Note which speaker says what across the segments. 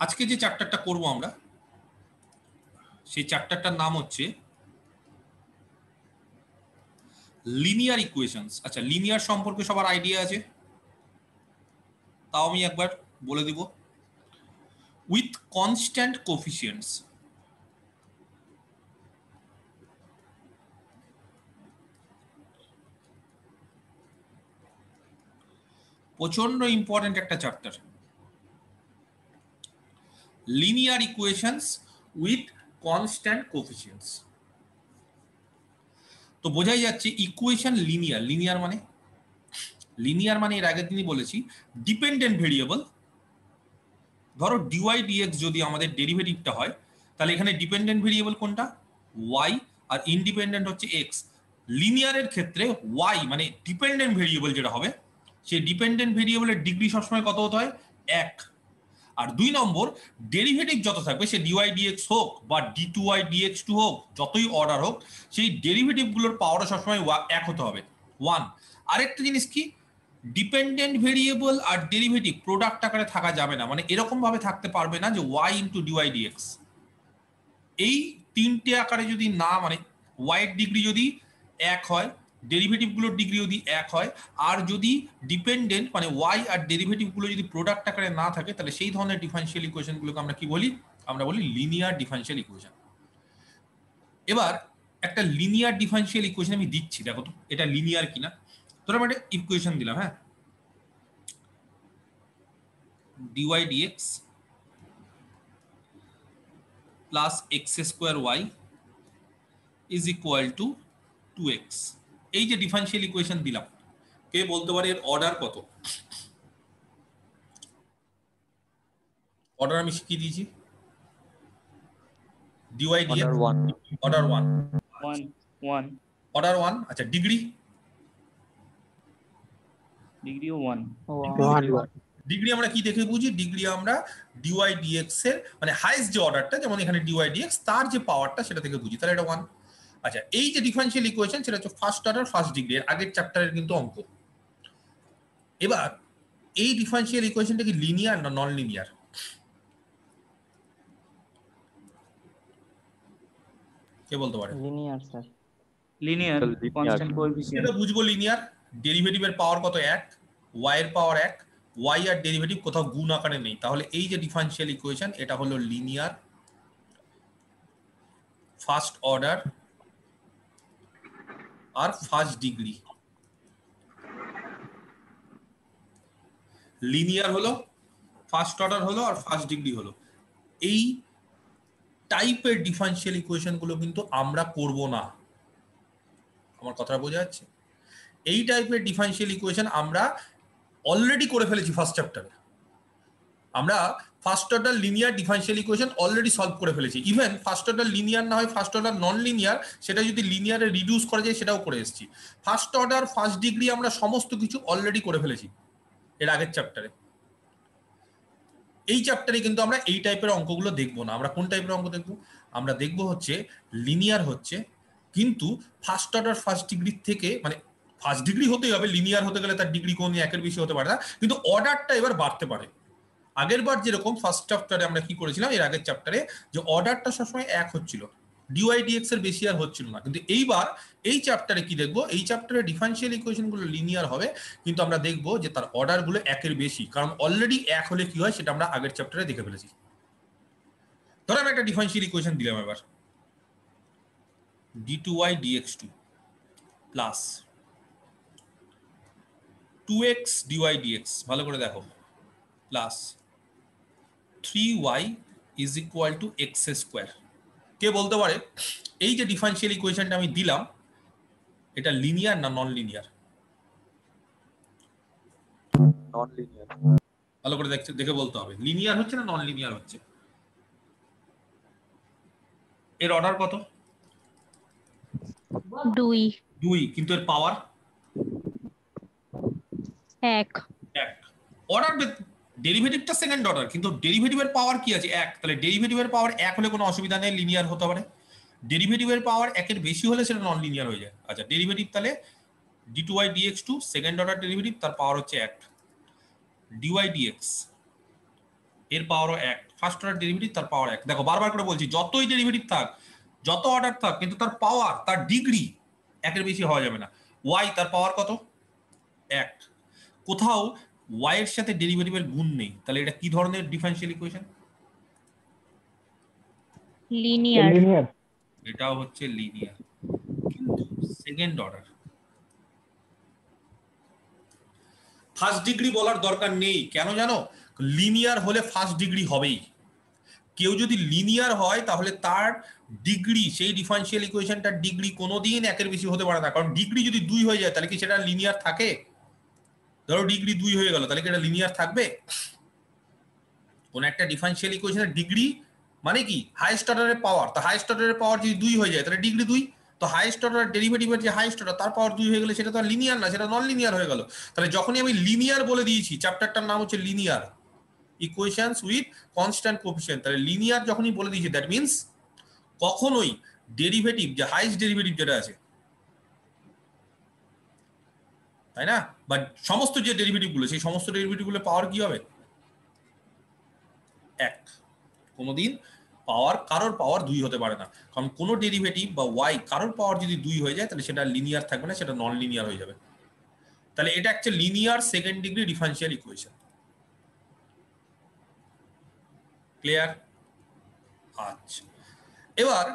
Speaker 1: আজকে যে চ্যাপ্টারটা করব আমরা সেই চ্যাপ্টারটার নাম হচ্ছে লিনিয়ার ইকুয়েশনস। আচ্ছা, লিনিয়ার সম্পর্কে সবার আইডিয়া আছে? তাও আমি একবার বলে দিব। With constant coefficients. প্রচন্ড ইম্পর্টেন্ট একটা chapter, linear equations with constant coefficients. তো বোঝাই যাচ্ছে ইকুয়েশন লিনিয়ার। লিনিয়ার মানে এর আগের দিনই বলেছি ডিপেন্ডেন্ট ভেরিয়েবল। ধরো ডিওয়াই ডিএক্স যদি আমাদের ডেরিভেটিভটা হয়, তাহলে এখানে ডিপেন্ডেন্ট ভেরিয়েবল কোনটা? ওয়াই, আর ইন্ডিপেন্ডেন্ট হচ্ছে এক্স। লিনিয়ারের ক্ষেত্রে ওয়াই মানে ডিপেন্ডেন্ট ভেরিয়েবল যেটা হবে, সেই ডিপেন্ডেন্ট ভেরিয়েবলের ডিগ্রি সবসময় কত হতে হয়? 1। আর 2 নম্বর, ডেরিভেটিভ যত থাকবে সে ডিওয়াই ডিএক্স হোক বা d two y dx two হোক, যতই অর্ডার হোক, সেই ডেরিভেটিভগুলোর পাওয়ারও সবসময় 1 হতে হবে, 1। আরেকটা জিনিস কি, ডিপেন্ডেন্ট ভেরিয়েবল আর ডেরিভেটিভ প্রোডাক্ট আকারে থাকা যাবে না, মানে এরকম ভাবে থাকতে পারবে না যে ওয়াই ইন্টু ডিওয়াই ডিএক্স। এই তিনটে আকারে যদি না, মানে ওয়াই এর ডিগ্রি যদি 1 হয়, ডেরিভেটিভগুলোর ডিগ্রি যদি 1 হয়, আর যদি ডিপেন্ডেন্ট মানে ওয়াই আর ডেরিভেটিভগুলো যদি প্রোডাক্ট আকারে না থাকে, তাহলে সেই ধরনের ডিফারেনশিয়াল ইকুয়েশনগুলোকে আমরা কি বলি? আমরা বলি লিনিয়ার ডিফারেনশিয়াল ইকুয়েশন। এবার একটা লিনিয়ার ডিফারেনশিয়াল ইকুয়েশন আমি দিচ্ছি, দেখো তো এটা লিনিয়ার কিনা। ধরো আমি একটা ইকুয়েশন দিলাম, হ্যাঁ, dy dx plus x square y is equal to 2x। এই যে ডিফারেনশিয়াল ইকুয়েশন দিলাম, কে বলতে পারে এর অর্ডার কত? অর্ডার আমি শিখিয়ে দিয়েছি, dy dx অর্ডার 1। অর্ডার 1। আচ্ছা, ডিগ্রি?
Speaker 2: ডিগ্রিও 1।
Speaker 1: ডিগ্রি আমরা কি দেখে বুঝি? ডিগ্রি আমরা dy dx এর মানে হাইয়েস্ট যে অর্ডারটা, যেমন এখানে dy dx, তার যে পাওয়ারটা সেটা থেকে বুঝি, তাহলে এটা 1। আচ্ছা, এই যে ডিফারেনশিয়াল ইকুয়েশন সেটা হচ্ছে ফার্স্ট অর্ডার ফার্স্ট ডিগ্রি, এর আগের চ্যাপ্টারের কিন্তু অঙ্ক। এবার এই ডিফারেনশিয়াল ইকুয়েশনটা কি লিনিয়ার না নন লিনিয়ার? কে বলতে পারে?
Speaker 3: Linear sir.
Speaker 2: Linear, constant coefficient.
Speaker 1: এটা বুঝবো লিনিয়ার। ডেরিভেটিভের পাওয়ার কত? 1। ওয়াই এর পাওয়ার 1। ওয়াই আর ডেরিভেটিভ কোথাও গুণ আকারে নেই, তাহলে এই যে ডিফারেনশিয়াল ইকুয়েশন এটা হলো লিনিয়ার ফার্স্ট অর্ডার আর ফার্স্ট ডিগ্রি। লিনিয়ার হলো, ফার্স্ট অর্ডার হলো, আর ফার্স্ট ডিগ্রি হলো। এই টাইপের ডিফারেনশিয়াল ইকুয়েশন গুলো কিন্তু আমরা করব না। আমার কথাটা বোঝা যাচ্ছে? এই টাইপের ডিফারেনশিয়াল ইকুয়েশন আমরা অলরেডি করে ফেলেছি ফার্স্ট চ্যাপ্টারে। আমরা first order linear differential equation already solve করে ফেলেছি। ইভেন ফার্স্ট অর্ডার লিনিয়ার না হয় ফার্স্ট অর্ডার নন লিনিয়ার, সেটা যদি লিনিয়ারে রিডিউস করা যায় সেটাও করে এসেছি। ফার্স্ট অর্ডার ফার্স্ট ডিগ্রি আমরা সমস্ত কিছু অলরেডি করে ফেলেছি এর আগের চ্যাপ্টারে। এই চ্যাপ্টারে কিন্তু আমরা এই টাইপের অঙ্কগুলো দেখবো না। আমরা কোন টাইপের অঙ্ক দেখবো? আমরা দেখবো হচ্ছে লিনিয়ার হচ্ছে, কিন্তু ফার্স্ট অর্ডার ফার্স্ট ডিগ্রি থেকে, মানে ফার্স্ট ডিগ্রি হতেই হবে, লিনিয়ার হতে গেলে তার ডিগ্রি কোনো 1-এর বেশি হতে পারে না, কিন্তু অর্ডারটা এবার বাড়তে পারে। আগের বার যেরকম ফার্স্ট চ্যাপ্টারে আমরা কি করেছিলাম, এর আগের চ্যাপ্টারে, যে অর্ডারটা সবসময় 1 হচ্ছিল, ডিওয়াই ডিএক্স এর বেশি আর হচ্ছিল না। কিন্তু এইবার এই চ্যাপ্টারে কি দেখবো? এই চ্যাপ্টারে ডিফারেনশিয়াল ইকুয়েশন গুলো লিনিয়ার হবে, কিন্তু আমরা দেখবো যে তার অর্ডার গুলো 1-এর বেশি, কারণ অলরেডি 1 হলে কি হয় সেটা আমরা আগের চ্যাপ্টারে দেখে ফেলেছি। ধরো আমি একটা ডিফারেনশিয়াল ইকুয়েশন দিলাম এবার, d2y dx2 plus 2x dy dx, ভালো করে দেখো, plus 3y is equal to x square. কে বলতে পারে এই যে ডিফারেনশিয়াল ইকুয়েশনটা আমি দিলাম এটা লিনিয়ার না নন লিনিয়ার?
Speaker 4: Non linear.
Speaker 1: ভালো করে দেখে বলতে হবে, লিনিয়ার হচ্ছে না নন লিনিয়ার হচ্ছে। এর অর্ডার কত? 2, কিন্তু এর পাওয়ার
Speaker 5: 1।
Speaker 1: অর্ডার ডেরিভেটিভটা সেকেন্ড অর্ডার, কিন্তু ডেরিভেটিভের পাওয়ার কি আছে? 1। তাহলে ডেরিভেটিভের পাওয়ার 1 হলে কোনো অসুবিধা নেই, লিনিয়ার হতে পারে। ডেরিভেটিভের পাওয়ার 1-এর বেশি হলে সেটা নন লিনিয়ার হয়ে যায়। আচ্ছা, ডেরিভেটিভ তাহলে d2y dx2 second order derivative, তার পাওয়ার হচ্ছে 1। dy dx এর পাওয়ারও 1, ফার্স্ট অর্ডার ডেরিভেটিভ তার পাওয়ার 1। দেখো বারবার করে বলছি, যতই ডেরিভেটিভ থাক, যত অর্ডার থাক, কিন্তু তার পাওয়ার, তার ডিগ্রি 1 এর বেশি হওয়া যাবে না। y তার পাওয়ার কত? 1। কোথাও y এর সাথে ডেরিভেটিভের গুণ নেই, তাহলে এটা কি ধরনের ডিফারেনশিয়াল ইকুয়েশন?
Speaker 3: লিনিয়ার।
Speaker 1: এটাও হচ্ছে লিনিয়ার, কিন্তু সেকেন্ড অর্ডার। ফার্স্ট ডিগ্রি বলার দরকার নেই, কেন জানো? লিনিয়ার হলে ফার্স্ট ডিগ্রি হবেই। কেউ যদি লিনিয়ার হয় তাহলে তার ডিগ্রি, সেই ডিফারেনশিয়াল ইকুয়েশনটার ডিগ্রি কোনোদিন 1 এর বেশি হতে পারে না। কারণ ডিগ্রি যদি 2 হয়ে যায় তাহলে কি সেটা লিনিয়ার থাকে? ধরো ডিগ্রি 2 হয়ে গেল, তাহলে কি এটা লিনিয়ার থাকবে? কোন একটা ডিফারেনশিয়াল ইকুয়েশনের ডিগ্রি মানে কি? হাইয়েস্ট অর্ডারের পাওয়ার। তো হাইয়েস্ট অর্ডারের পাওয়ার যদি 2 হয়ে যায় তাহলে ডিগ্রি 2। তো হাইয়েস্ট অর্ডার ডেরিভেটিভের যে হাইয়েস্ট অর্ডার তার পাওয়ার 2 হয়ে গেলে সেটা তো আর লিনিয়ার না, সেটা নন লিনিয়ার হয়ে গেল। তাহলে যখনই আমি লিনিয়ার বলে দিয়েছি, চ্যাপ্টারটার নাম হচ্ছে linear equations with constant coefficient, তাহলে লিনিয়ার যখনই বলে দিয়েছি দ্যাট মিন্স কখনোই ডেরিভেটিভ, যে হাইয়েস্ট ডেরিভেটিভ যেটা আছে, তাই না, বা সমস্ত যে ডেরিভেটিভ গুলো, সেই সমস্ত ডেরিভেটিভ গুলো পাওয়ার কি হবে? 1। কোনোদিন পাওয়ার, কারোর পাওয়ার 2 হতে পারে না। কারণ কোনো ডেরিভেটিভ বা y কারোর পাওয়ার যদি 2 হয়ে যায় তাহলে সেটা লিনিয়ার থাকবে না, সেটা নন লিনিয়ার হয়ে যাবে। তাহলে এটা একটা linear second degree differential equation. Clear? আচ্ছা, এবার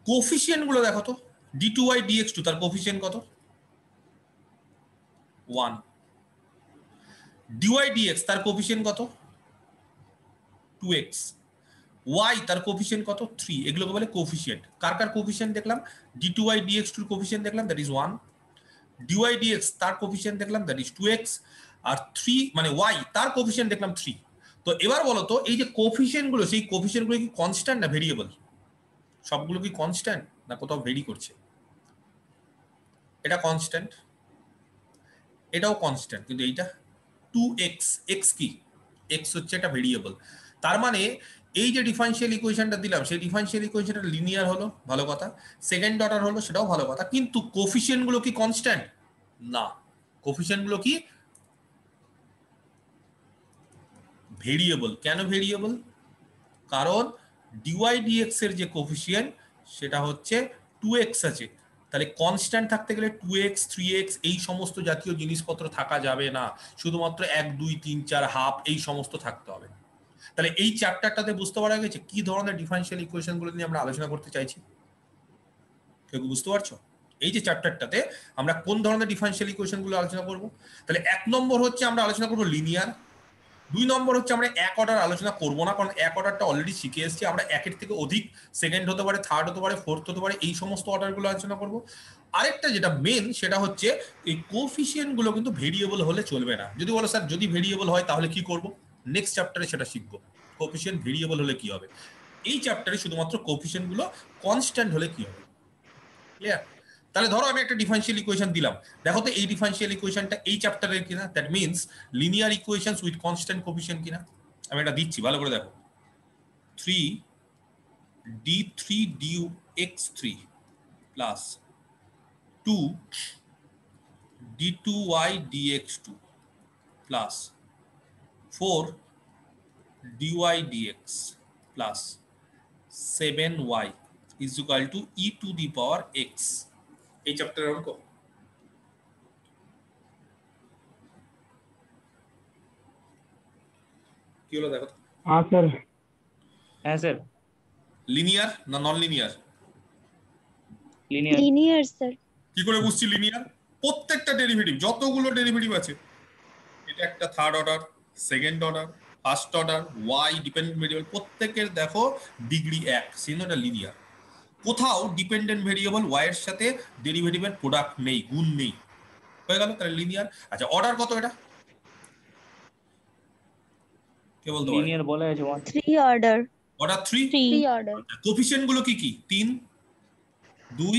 Speaker 1: কোফিসিয়েন্ট গুলো দেখো তো। d2y dx2 তার কোফিসিয়েন্ট কত? 1। dy dx তার কোফিসিয়েন্ট কত? 2x। y তার কোফিসিয়েন্ট কত? 3। এগুলোকে বলে কোফিসিয়েন্ট। কার কার কোফিসিয়েন্ট দেখলাম? d2y dx2 এর কোফিসিয়েন্ট দেখলাম, দ্যাট ইজ 1। dy dx তার কোফিসিয়েন্ট দেখলাম, দ্যাট ইজ 2x। আর 3 মানে y তার কোফিসিয়েন্ট দেখলাম 3। তো এবার বলো তো, এই যে কোফিসিয়েন্ট গুলো, সেই কোফিসিয়েন্ট গুলো কি কনস্ট্যান্ট না ভেরিয়েবল? সবগুলো কি কনস্ট্যান্ট না কোথাও ভেরি করছে? এটা কনস্ট্যান্ট, এটাও কনস্ট্যান্ট, কিন্তু এইটা 2x। x কি? x হচ্ছে একটা ভেরিয়েবল। তার মানে এই যে ডিফারেনশিয়াল ইকুয়েশনটা দিলাম, সেই ডিফারেনশিয়াল ইকুয়েশনটা লিনিয়ার হলো, ভালো কথা। সেকেন্ড অর্ডার হলো, সেটাও ভালো কথা। কিন্তু কোফিসিয়েন্ট গুলো কি কনস্ট্যান্ট? না, কোফিসিয়েন্ট গুলো কি ভেরিয়েবল। কেন ভেরিয়েবল? কারণ dy dx এর যে কোফিসিয়েন্ট সেটা হচ্ছে 2x আছে। তাহলে কনস্ট্যান্ট থাকতে গেলে 2x 3x এই সমস্ত জাতীয় জিনিসপত্র থাকা যাবে না, শুধুমাত্র 1 2 3 4 হাফ এই সমস্ত থাকতে হবে। তাহলে এই চ্যাপ্টারটাতে বুঝতে পারা গেছে কি ধরনের ডিফারেনশিয়াল ইকুয়েশন গুলো নিয়ে আমরা আলোচনা করতে চাইছি। কেউ বুঝতে পারছো? এই যে চ্যাপ্টারটাতে আমরা কোন ধরনের ডিফারেনশিয়াল ইকুয়েশন গুলো আলোচনা করব? তাহলে 1 নম্বর হচ্ছে আমরা আলোচনা করব লিনিয়ার। 2 নম্বর হচ্ছে আমরা এক অর্ডার আলোচনা করব না, কারণ এক অর্ডারটা অলরেডি শিখে এসেছি আমরা। একের থেকে অধিক, সেকেন্ড হতে পারে, থার্ড হতে পারে, ফোর্থ হতে পারে, এই সমস্ত অর্ডারগুলো আলোচনা করব। আরেকটা যেটা মেন, সেটা হচ্ছে এই কোফিসিয়েন্ট গুলো কিন্তু ভেরিয়েবল হলে চলবে না। যদি বলো স্যার যদি ভেরিয়েবল হয় তাহলে কি করব, নেক্সট চ্যাপ্টারে সেটা শিখবো। কোফিসিয়েন্ট ভেরিয়েবল হলে কি হবে। এই চ্যাপ্টারে শুধুমাত্র কোফিসিয়েন্ট গুলো কনস্ট্যান্ট হলে কি হবে। ক্লিয়ার? তাহলে ধরো আমি একটা ডিফারেনশিয়াল ইকুয়েশন দিলাম, দেখো তো এই ডিফারেনশিয়াল ইকুয়েশনটা এই চ্যাপ্টারের কিনা, that means linear equations with constant coefficient কিনা। আমি এটা দিচ্ছি, ভালো করে দেখো। 3d3 dx3 plus 2d2y dx2 plus 4dy dx plus 7y is equal to e to the power x। এই চ্যাপ্টারের অঙ্ক। কি হলো দেখো?
Speaker 3: হ্যাঁ স্যার।
Speaker 2: হ্যাঁ স্যার,
Speaker 1: লিনিয়ার না non linear?
Speaker 2: Linear.
Speaker 5: Linear sir.
Speaker 1: কি করে বুঝছি লিনিয়ার? প্রত্যেকটা ডেরিভেটিভ, যতগুলো ডেরিভেটিভ আছে, এটা একটা third order, second order, first order, y dependent variable, প্রত্যেকের দেখো ডিগ্রি 1, সেজন্য এটা লিনিয়ার। কোথাও ডিপেন্ডেন্ট ভেরিয়েবল ওয়াই এর সাথে ডেরিভেটিভের প্রোডাক্ট নেই, গুণ নেই, হয়ে গেল, তাহলে লিনিয়ার। আচ্ছা, অর্ডার কত এটা কে বলতে পারে?
Speaker 2: লিনিয়ার বলা আছে 1।
Speaker 5: 3 অর্ডার।
Speaker 1: অর্ডার 3।
Speaker 5: 3 অর্ডার।
Speaker 1: কোফিসিয়েন্ট গুলো কি কি? 3 2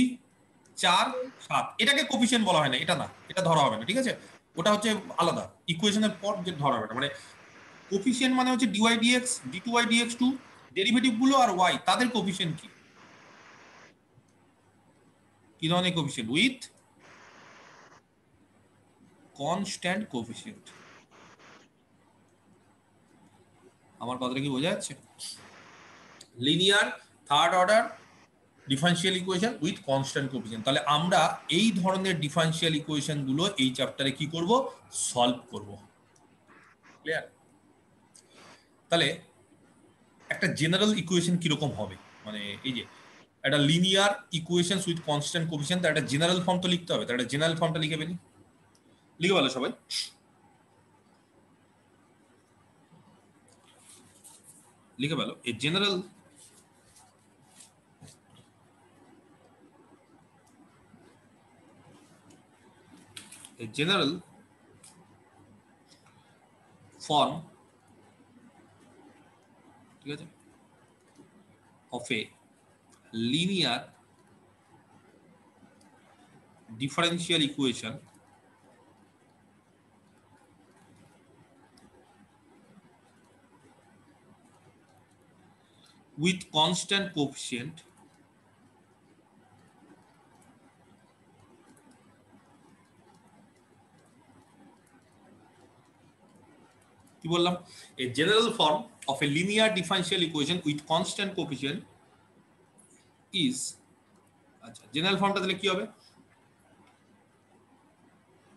Speaker 1: 4 7। এটাকে কোফিসিয়েন্ট বলা হয় না, এটা না, এটা ধরা হবে না, ঠিক আছে? ওটা হচ্ছে আলাদা ইকুয়েশনের পর যে ধরা হবে না। মানে কোফিসিয়েন্ট মানে হচ্ছে dy dx d2y dx2 derivative গুলো আর y তাদের কোফিসিয়েন্ট কি, কি ধরনের কোফিসিয়েন্ট? With constant coefficient. আমার কথাটা কি বোঝা যাচ্ছে? Linear third order differential equation with constant coefficient. তাহলে আমরা এই ধরনের ডিফারেনশিয়াল ইকুয়েশন গুলো এই চ্যাপ্টারে কি করব? সলভ করব। ক্লিয়ার? তাহলে একটা জেনারেল ইকুয়েশন কিরকম হবে, মানে এই যে একটা linear equations with constant coefficient, তার একটা জেনারেল ফর্ম তো লিখতে হবে। তার একটা জেনারেল ফর্মটা লিখে ফেলি। লিখে ভালো সবাই? লিখে ভালো। এই জেনারেল ফর্ম, ঠিক আছে, of a linear differential equation with constant coefficient কি বললাম? a general form of a linear differential equation with constant coefficient is, আচ্ছা জেনারেল ফর্মটা তাহলে কি হবে?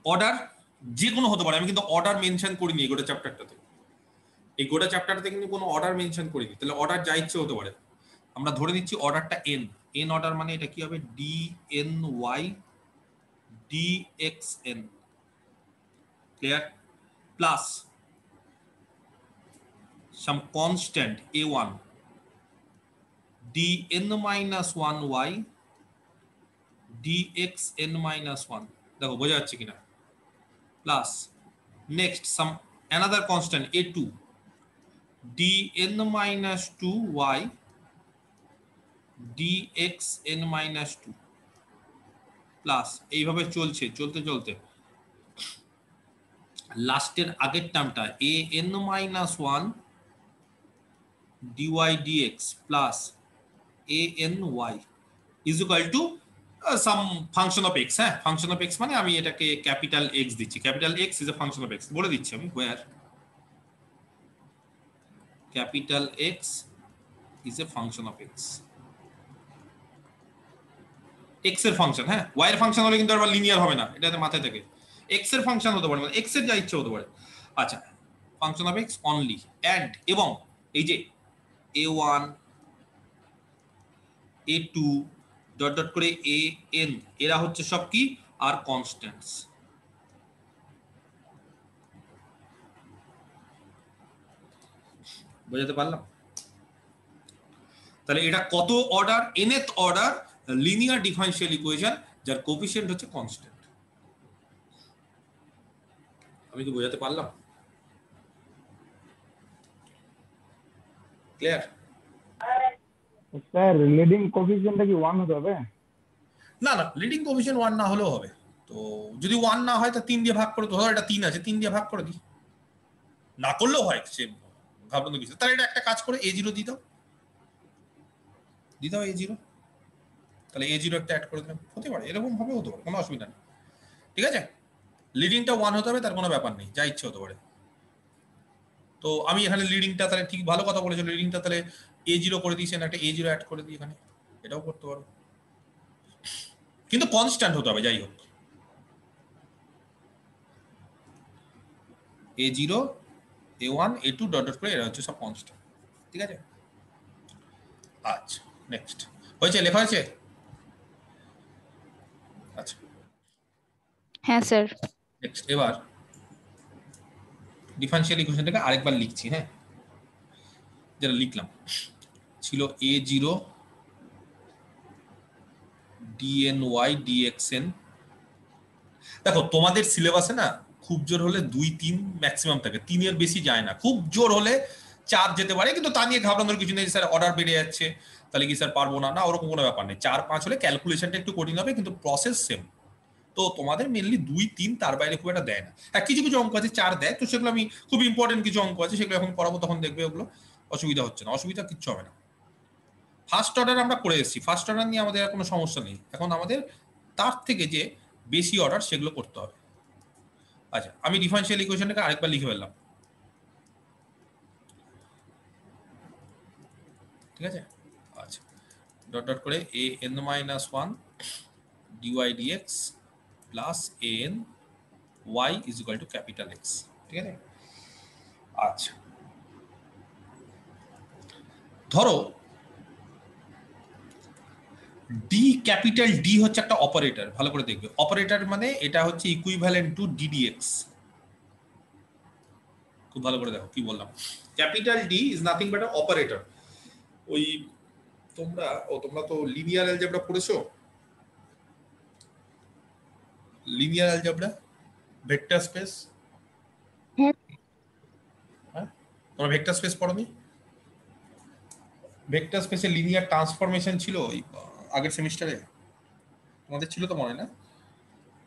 Speaker 1: অর্ডার যে কোনো হতে পারে, আমি কিন্তু অর্ডার মেনশন করিনি এই গোটা চ্যাপ্টারটাতে। এই গোটা চ্যাপ্টারটাতে কিন্তু কোনো অর্ডার মেনশন করিনি। তাহলে অর্ডার যা ইচ্ছে হতে পারে। আমরা ধরে নিচ্ছি অর্ডারটা এন। এন অর্ডার মানে এটা কি হবে? D n y d x n. Clear? Plus some constant a1 dn minus 1y dxn minus 1। দেখো বোঝা যাচ্ছে কিনা? Plus next some another constant a2 dn minus 2y dxn minus 2 plus এইভাবে চলছে, চলতে চলতে লাস্টের আগের টার্মটা an minus 1 dy dx plus any is equal to some function of x। হ্যাঁ, ফাংশন অফ x মানে আমি এটাকে ক্যাপিটাল x দিচ্ছি। Capital x is a function of x বলে দিচ্ছি আমি। where capital X is a function of x, x এর function. হ্যাঁ, y এর ফাংশন হলে কিন্তু আবার লিনিয়ার হবে না, এটাতে মাথায় থাকে। x এর ফাংশন হতে পারে, মানে x এর যা ইচ্ছে হতে পারে। আচ্ছা, function of x only and এবং এই যে a1 a2 ডট ডট করে an, এরা হচ্ছে সব কি? আর কনস্ট্যান্টস। বুঝাতে পারলাম? তাহলে এটা কত order? nth order linear differential equation যার কোএফিসিয়েন্ট হচ্ছে কনস্ট্যান্ট। আমি কি বোঝাতে পারলাম? ক্লিয়ার?
Speaker 5: স্যার লিডিং কোএফিসিয়েন্টটা কি 1 হতে হবে?
Speaker 1: না না, লিডিং কোএফিসিয়েন্ট 1 না হলেও হবে। তো যদি 1 না হয় তা 3 দিয়ে ভাগ করে, ধরো এটা 3 আছে, 3 দিয়ে ভাগ করে দিই। না করলেও হয়, সে ভাবনা কিছু। তাহলে এটা একটা কাজ করে a0 দিয়ে দাও, a0। তাহলে a0 একটা অ্যাড করে দিলাম। হতে পারে, এরকম ভাবে হতে পারে, কোনো অসুবিধা নেই। ঠিক আছে? লিডিংটা 1 হতে হবে, তার কোনো ব্যাপার নেই, যা ইচ্ছে হতে পারে। তো আমি এখানে লিডিংটা তাহলে ঠিক ভালো কথা বলেছো, লিডিংটা তাহলে a0 করে দিয়েছেন, একটা a0 অ্যাড করে দিই এখানে, এটাও করতে পারো। কিন্তু কনস্ট্যান্ট হতে হবে যাই হোক। a0 a1 a2 dot dot করে এরা হচ্ছে সব কনস্ট্যান্ট। ঠিক আছে? আচ্ছা নেক্সট হয়েছে, লেখা হয়েছে? আচ্ছা
Speaker 3: হ্যাঁ স্যার।
Speaker 1: নেক্সট এবার ডিফারেনশিয়াল ইকুয়েশনটাকে আরেকবার লিখছি। হ্যাঁ, যেটা লিখলাম ছিল a0 dny dxn। দেখো তোমাদের সিলেবাসে না খুব জোর হলে 2-3 ম্যাক্সিমাম থাকে, 3 এর বেশি যায় না। খুব জোর হলে 4 যেতে পারে, কিন্তু তা নিয়ে ঘাবড়ানোর কিছু নেই। স্যার অর্ডার বেড়ে যাচ্ছে, তাহলে কি স্যার পারবো না? না, ওরকম কোনো ব্যাপার নেই। 4-5 হলে ক্যালকুলেশনটা একটু কঠিন হবে, কিন্তু প্রসেস সেম। তো তোমাদের মেনলি 2-3, তার বাইরে খুব একটা দেয় না। হ্যাঁ, কিছু কিছু অঙ্ক আছে 4 দেয়, তো সেগুলো আমি খুব ইম্পর্টেন্ট কিছু অঙ্ক আছে, সেগুলো এখন করাবো, তখন দেখবে ওগুলো অসুবিধা হচ্ছে না, অসুবিধা কিচ্ছু হবে না। ফার্স্ট অর্ডার আমরা করে এসেছি, ফার্স্ট অর্ডার নিয়ে আমাদের আর কোনো সমস্যা নেই। এখন আমাদের তার থেকে যে বেশি অর্ডার সেগুলো করতে হবে। আচ্ছা, আমি ডিফারেনশিয়াল ইকুয়েশনটাকে আরেকবার লিখে ফেললাম। ঠিক আছে। আচ্ছা, ডট ডট করে a n minus 1 dy dx plus a n y is equal to capital X, ঠিক আছে। আচ্ছা, ধরো ডি ক্যাপিটাল ডি হচ্ছে একটা অপারেটর, ভালো করে দেখবে। অপারেটর মানে এটা হচ্ছে ইকুইভ্যালেন্ট টু ডিডিএক্স। খুব ভালো করে দেখো কি বললাম। Capital D is nothing but a operator. ওই তোমরা তো লিনিয়ার অ্যালজেব্রা পড়েছো, লিনিয়ার অ্যালজেব্রা, ভেক্টর স্পেস।
Speaker 3: হ্যাঁ।
Speaker 1: হ্যাঁ, তোমরা ভেক্টর স্পেস পড়োনি? ভেক্টর স্পেসে লিনিয়ার ট্রান্সফরমেশন ছিল ওই আগের সেমিস্টারে, তোমাদের ছিল তো মনে হয় না?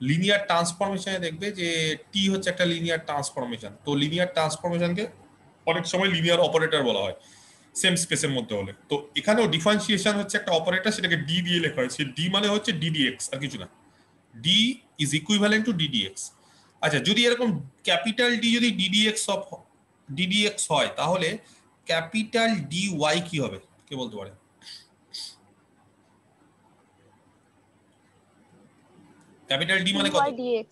Speaker 1: লিনিয়ার ট্রান্সফরমেশনে দেখবে যে টি হচ্ছে একটা লিনিয়ার ট্রান্সফরমেশন। তো লিনিয়ার ট্রান্সফরমেশনকে অনেক সময় লিনিয়ার অপারেটর বলা হয় সেম স্পেসের মধ্যে হলে। তো এখানেও ডিফারেন্সিয়েশন হচ্ছে একটা অপারেটর, সেটাকে ডি দিয়ে লেখা হয়। সে ডি মানে হচ্ছে ডিডিএক্স, আর কিছু না। D is equivalent to ddx. আচ্ছা, যদি এরকম ক্যাপিটাল ডি যদি ডিডিএক্স হয়, তাহলে ক্যাপিটাল ডি ওয়াই কি হবে, কে বলতে পারে? ক্যাপিটাল ডি মানে কত?
Speaker 3: dx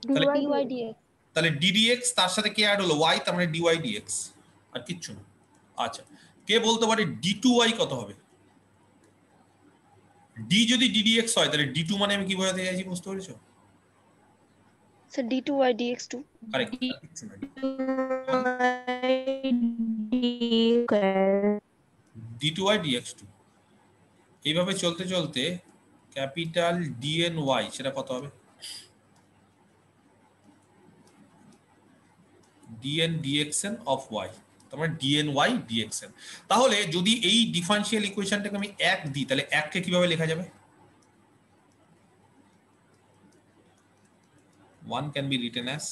Speaker 1: তাহলে
Speaker 3: dy dx
Speaker 1: তাহলে ডিডিএক্স তার সাথে কে অ্যাড হলো? ওয়াই, তার মানে ডিওয়াই ডিএক্স, আর কিচ্ছু না। আচ্ছা, কে বলতে পারে ডি টু ওয়াই কত হবে? ডি যদি ডিডিএক্স হয় তাহলে ডি টু মানে আমি কি বোঝাতে চাইছি, বুঝতে পেরেছো?
Speaker 3: so dy dx2
Speaker 1: কারেক্ট, কিচ্ছু না। D two y dx two. এইভাবে চলতে চলতে ক্যাপিটাল ডিএন ওয়াই সেটা কত হবে? ডিএন ডিএক্সএন অফ ওয়াই, তার মানে ডিএন ওয়াই ডিএক্সএন। তাহলে যদি এই ডিফারেন্সিয়াল ইকুয়েশনটাকে আমি 1 দিই, তাহলে 1 কে কিভাবে লেখা যাবে? 1 can be written as,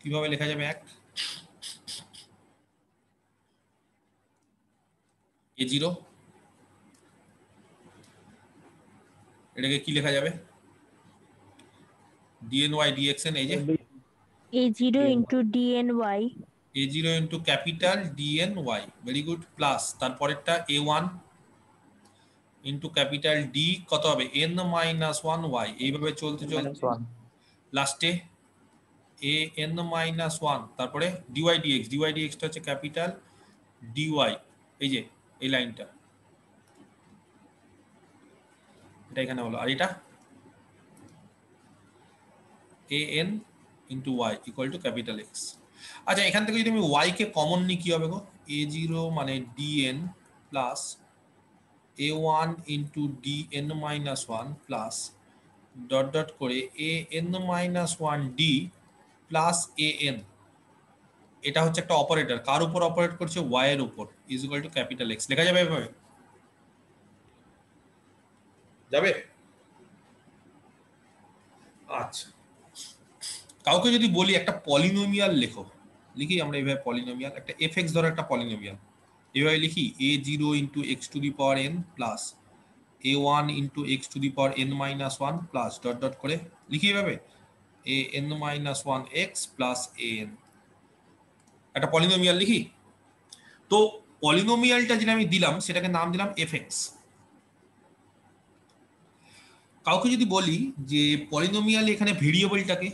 Speaker 1: কিভাবে লেখা যাবে 1? a0, এটাকে কি লেখা যাবে? dny dxn, এই যে
Speaker 6: a0 into dny,
Speaker 1: a0 into capital dny, very good, plus তারপরেরটা a1 into ক্যাপিটাল d কত হবে? n minus 1y। এইভাবে চলতে চলতে লাস্টে an minus 1, তারপরে dy dx, dy dx টা হচ্ছে ক্যাপিটাল dy, এই যে এই লাইনটা, এটা এখানে হলো। আর এটা an into y equal to capital x। আচ্ছা, এখান থেকে যদি আমি y কে কমন নিই কি হবে গো? a0 মানে dn plus a1 into dn minus 1 plus dot dot করে an minus 1d plus an। এটা হচ্ছে একটা অপারেটর, কার উপর অপারেট করছে? y এর উপর, is equal to capital x। লেখা যাবে এভাবে? যাবে? আচ্ছা, কাউকে যদি বলি একটা পলিনোমিয়াল লেখো, লিখি আমরা এইভাবে পলিনোমিয়াল, একটা এফএক্স ধরো একটা পলিনোমিয়াল, এইভাবে লিখি a0 into x to the power n plus a1 into x to the power n minus 1 plus dot dot করে লিখি এইভাবে an minus 1x plus an। একটা পলিনোমিয়াল লিখি। তো পলিনোমিয়ালটা যেটা আমি দিলাম সেটাকে নাম দিলাম এফএক্স। কাউকে যদি বলি যে পলিনোমিয়াল এখানে ভেরিয়েবলটাকে,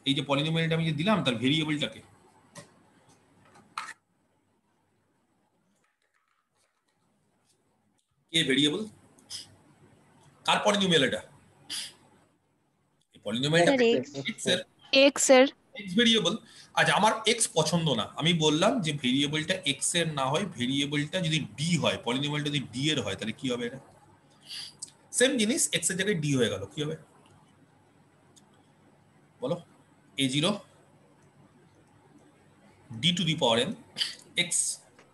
Speaker 1: এই যে পলিনোমিয়ালটা আমি যে দিলাম তার ভেরিয়েবলটাকে, কে ভেরিয়েবল? কার পলিনোমিয়াল এটা? এই পলিনোমিয়ালটা x এর,
Speaker 3: x এর
Speaker 1: x ভেরিয়েবল। আচ্ছা, আমার x পছন্দ না, আমি বললাম যে ভেরিয়েবলটা x এর না হয়, ভেরিয়েবলটা যদি d হয়, পলিনোমিয়ালটা যদি d এর হয়, তাহলে কি হবে? এটা সেম জিনিস, x এর জায়গায় d হয়ে গেল, কি হবে বলো? a0 d to the power n x,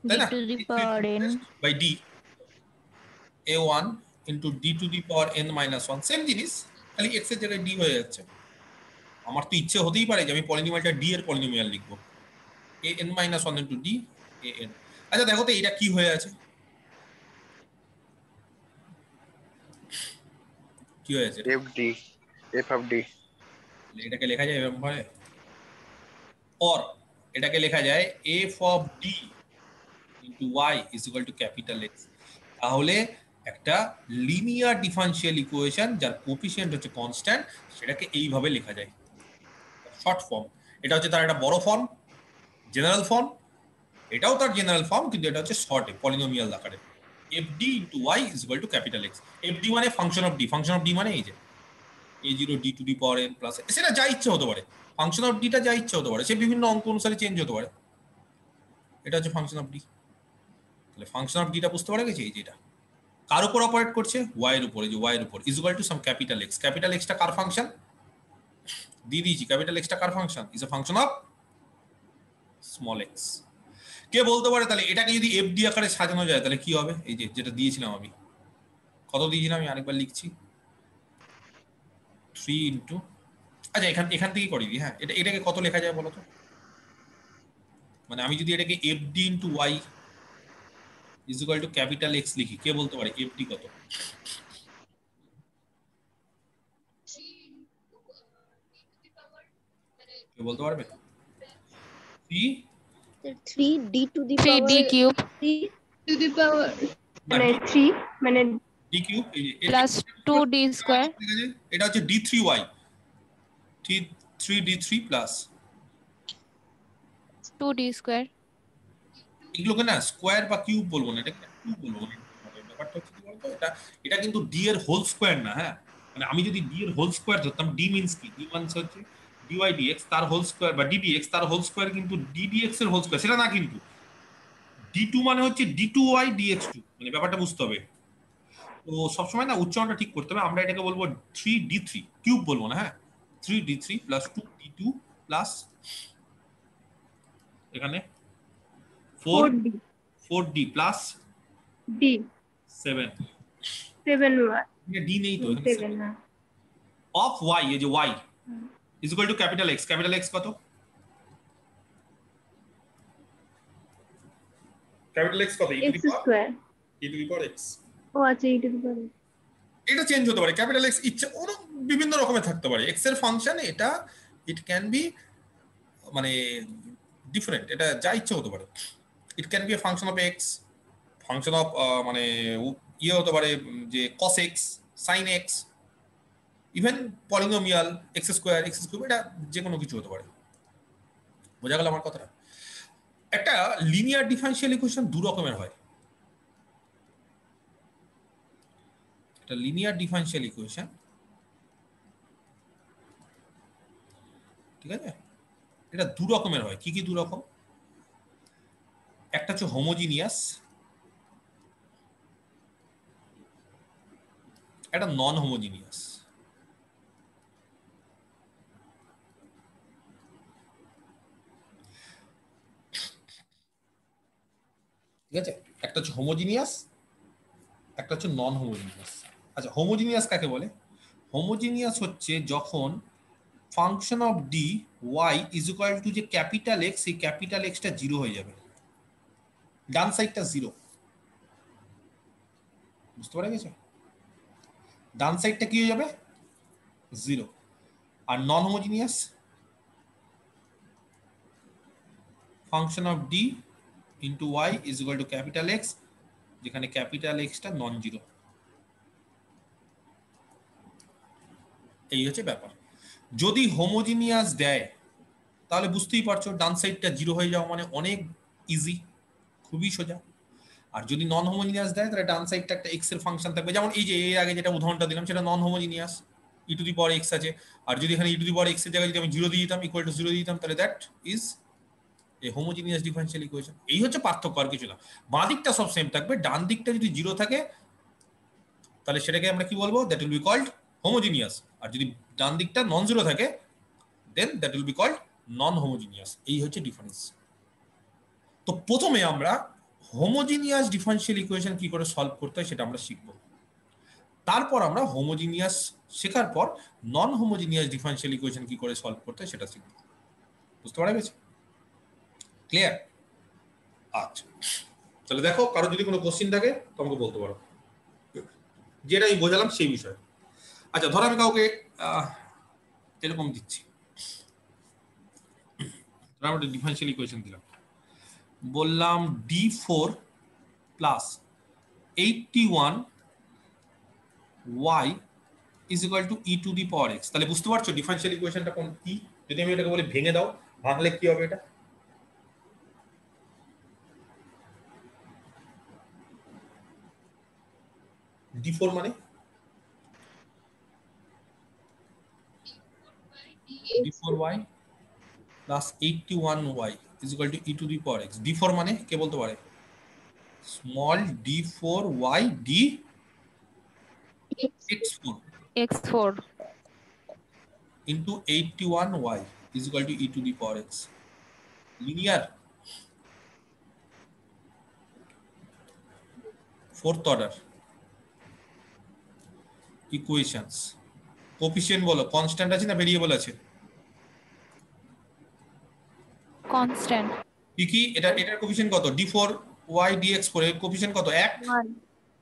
Speaker 1: তাই
Speaker 6: d
Speaker 1: না,
Speaker 6: to the power n,
Speaker 1: by d a1 into d to the power n minus 1, same জিনিস, খালি x এর জায়গায় d হয়ে যাচ্ছে। আমার তো ইচ্ছে হতেই পারে যে আমি পলিনোমিয়ালটা d এর পলিনোমিয়াল লিখবো, an minus 1 into d an। আচ্ছা দেখো তো এটা কি হয়ে আছে, কি হয়েছে?
Speaker 4: f of d।
Speaker 1: এটাকে লেখা যায় এরকম ভাবে, অর এটাকে লেখা যায় f of d into y is equal to capital x. তাহলে একটা লিনিয়ার ডিফারেনশিয়াল ইকুয়েশন যার কোফিশিয়েন্ট হচ্ছে কনস্ট্যান্ট, সেটাকে এইভাবে লেখা যায় শর্ট ফর্ম। এটা হচ্ছে তার একটা বড় ফর্ম, জেনারেল ফর্ম। এটাও তার জেনারেল ফর্ম, কিন্তু এটা হচ্ছে শর্টে পলিনোমিয়াল আকারে। F d into y is equal to capital X. F d মানে function of d. Function of d মানে এই যে a0 d to the power n plus, সেটা যা ইচ্ছে হতে পারে। ফাংশন অফ ডিটা যা ইচ্ছে হতে পারে, সে বিভিন্ন অঙ্ক অনুসারে চেঞ্জ হতে পারে। এটা হচ্ছে ফাংশন অফ ডি। তাহলে ফাংশন অফ ডিটা বুঝতে পারা গেছে, এই যে এটা কার উপর অপারেট করছে, ওয়াই এর উপরে। যে ওয়াই এর উপর is equal to some capital X. Capital এক্সটা কার ফাংশন দিয়ে দিয়েছি, ক্যাপিটাল এক্সটা কার function, is a function of small x. কে বলতে পারে তাহলে এটাকে যদি এফ ডি আকারে সাজানো যায় তাহলে কি হবে? এই যে যেটা দিয়েছিলাম আমি, কত দিয়েছিলাম আমি আরেকবার লিখছি, 3 ইন্টু, আচ্ছা এখান থেকেই করে দিই। হ্যাঁ, এটাকে কত লেখা যায় বলো তো? মানে আমি যদি এটাকে f d into y is equal to capital x লিখি, কে বলতে পারে এফ ডি কত? কে বলতে পারবে?
Speaker 3: 3 d to the
Speaker 7: 3d
Speaker 3: power
Speaker 7: cube
Speaker 3: 3 to the power মানে 3 মানে
Speaker 1: D cube
Speaker 7: plus 2d square
Speaker 1: এটা হচ্ছে d3y, 3d3 plus
Speaker 7: 2d square
Speaker 1: এগুলোকে না স্কোয়ার বা কিউব বলবো না, এটা কিউব বলবো না। ব্যাপারটা হচ্ছে কি বলতো, এটা কিন্তু ডি এর হোল স্কোয়ার না। হ্যাঁ, মানে আমি যদি ডি এর হোল স্কোয়ার ধরতাম, ডি মিন্স কি, ডি মানে হচ্ছে ডিওয়াই ডিএক্স তার হোল স্কোয়ার, বা ডিডিএক্স তার হোল স্কোয়ার, কিন্তু ডিডিএক্স এর হোল স্কোয়ার সেটা না। কিন্তু d2 মানে হচ্ছে d2y dx2, মানে ব্যাপারটা বুঝতে হবে। তো সবসময় না উচ্চারণটা ঠিক করতে হবে। আমরা এটাকে বলবো 3d3 কিউব বলবো না। হ্যাঁ, 3d3 প্লাস 2d2 প্লাস এখানে 4d plus
Speaker 3: d
Speaker 1: 7
Speaker 3: 7y
Speaker 1: D নেই তো
Speaker 3: 7 না
Speaker 1: অফ y, এই যে y is equal to capital X. Capital x কত? ক্যাপিটাল এক্স কত?
Speaker 3: x square
Speaker 1: e to the power x।
Speaker 3: ও আচ্ছা e to the power
Speaker 1: এটা চেঞ্জ হতে পারে। ক্যাপিটাল এক্স ইচ্ছা ওর বিভিন্ন রকমের থাকতে পারে। এক্স এর ফাংশন এটা, ইট ক্যান বি মানে ডিফারেন্ট, এটা যা ইচ্ছা হতে পারে। It can be a function of x, function of মানে ইয়ে হতে পারে যে cos x, sine x, even polynomial x square, x cube, এটা যে কোনো কিছু হতে পারে। বোঝা গেল আমার কথাটা? একটা লিনিয়ার ডিফারেনশিয়াল ইকুয়েশন দু রকমের হয়। একটা লিনিয়ার ডিফারেনশিয়াল ইকুয়েশন, ঠিক আছে, এটা দু রকমের হয়। কি কি দু রকম? একটা হচ্ছে হোমোজিনিয়াস, একটা নন হোমোজিনিয়াস। ঠিক আছে, একটা হচ্ছে হোমোজিনিয়াস, একটা হচ্ছে নন হোমোজিনিয়াস। আচ্ছা, হোমোজিনিয়াস কাকে বলে? হোমোজিনিয়াস হচ্ছে যখন function of d Y is equal to যে ক্যাপিটাল এক্স, এই ক্যাপিটাল এক্সটা জিরো হয়ে যাবে, ডান সাইডটা জিরো। বুঝতে পারা গেছে? ডান সাইডটা কি হয়ে যাবে? জিরো। আর non homogeneous function of d into y is equal to capital x, যেখানে ক্যাপিটাল এক্সটা নন জিরো। এই হচ্ছে ব্যাপার। যদি হোমোজিনিয়াস দেয় তাহলে বুঝতেই পারছো ডান সাইডটা জিরো হয়ে যাওয়া মানে অনেক ইজি, খুবই সোজা। আর যদি নন হোমোজিনিয়াস দেয় তাহলে ডান সাইডটা একটা এক্স এর ফাংশন থাকবে, যেমন এই যে এর আগে যেটা উদাহরণটা দিলাম সেটা non homogeneous, E to the power x আছে। আর যদি এখানে ই টু দি পাওয়ার এক্স এর জায়গায় যদি আমি জিরো দিয়ে দিতাম, ইকুয়াল টু জিরো দিয়ে দিতাম, তাহলে that is a homogeneous differential equation. এই হচ্ছে পার্থক্য, আর কিছু না। বাঁ দিকটা সব সেম থাকবে, ডান দিকটা যদি জিরো থাকে তাহলে সেটাকে আমরা কি বলবো? That will be called homogeneous. আর যদি ডান দিকটা নন জিরো থাকে then that will be called non homogeneous. এই হচ্ছে ডিফারেন্স। তো প্রথমে আমরা হোমোজিনিয়াস ডিফারেনশিয়াল ইকুয়েশন কি করে সলভ করতে হয় সেটা আমরা শিখব। তারপর আমরা হোমোজিনিয়াস শেখার পর নন হোমোজিনিয়াস ডিফারেনশিয়াল ইকুয়েশন কি করে সলভ করতে হয় সেটা শিখব। বুঝতে পারা গেছে? ক্লিয়ার? আচ্ছা, তাহলে দেখো, কারো যদি কোনো কোশ্চিন থাকে তোমাকে বলতে পারো, যেটা আমি বোঝালাম সেই বিষয়ে। আচ্ছা, ধরো আমি কাউকে এরকম দিচ্ছি, আমরা একটা ডিফারেনশিয়াল ইকুয়েশন দিলাম, বললাম d4 plus 81y is equal to e to the power x। তাহলে বুঝতে পারছো ডিফারেনশিয়াল ইকুয়েশনটা কোন কি? যদি আমি এটাকে বলি ভেঙে দাও, ভাঙলে কি হবে? এটা d4 মানে d4y plus 81y is equal to e to the power x। d4 মানে কে বলতে পারে? Small d4y d x4
Speaker 7: x4
Speaker 1: into 81y is equal to e to the power x। Linear, fourth order equations। Coefficient বলো, constant আছে না variable আছে?
Speaker 7: constant
Speaker 1: কি কি? এটার কোফিশিয়েন্ট কত? d4y dx4 এর কোফিশিয়েন্ট কত? 1।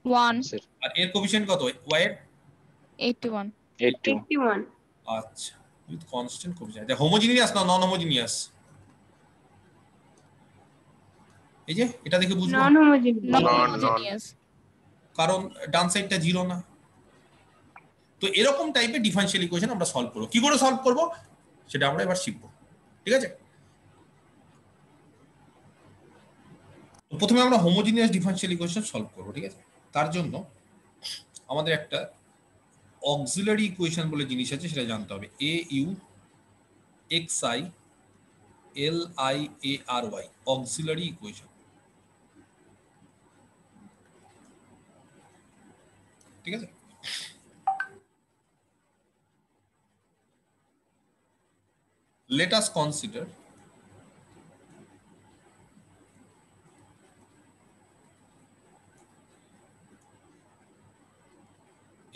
Speaker 7: 1
Speaker 1: আর এর কোফিশিয়েন্ট কত y এর?
Speaker 7: 81
Speaker 3: 81
Speaker 1: আচ্ছা, উইথ কনস্ট্যান্ট কোফিশিয়েন্ট। এটা হোমোজিনিয়াস না নন হোমোজিনিয়াস? এই যে এটা দেখে বুঝবো
Speaker 3: non homogeneous
Speaker 7: non homogeneous
Speaker 1: কারণ ডান সাইডটা 0 না। তো এরকম টাইপের ডিফারেনশিয়াল ইকুয়েশন আমরা সলভ করব। কি করে সলভ করব সেটা আমরা এবার শিখব, ঠিক আছে? তো প্রথমে আমরা হোমোজিনিয়াস ডিফারেনশিয়াল ইকুয়েশন সলভ করব, ঠিক আছে? তার জন্য আমাদের একটা অক্সিলারি ইকুয়েশন বলে জিনিস আছে, সেটা জানতে হবে। a u x i l i a r y auxiliary equation, ঠিক আছে? Let us consider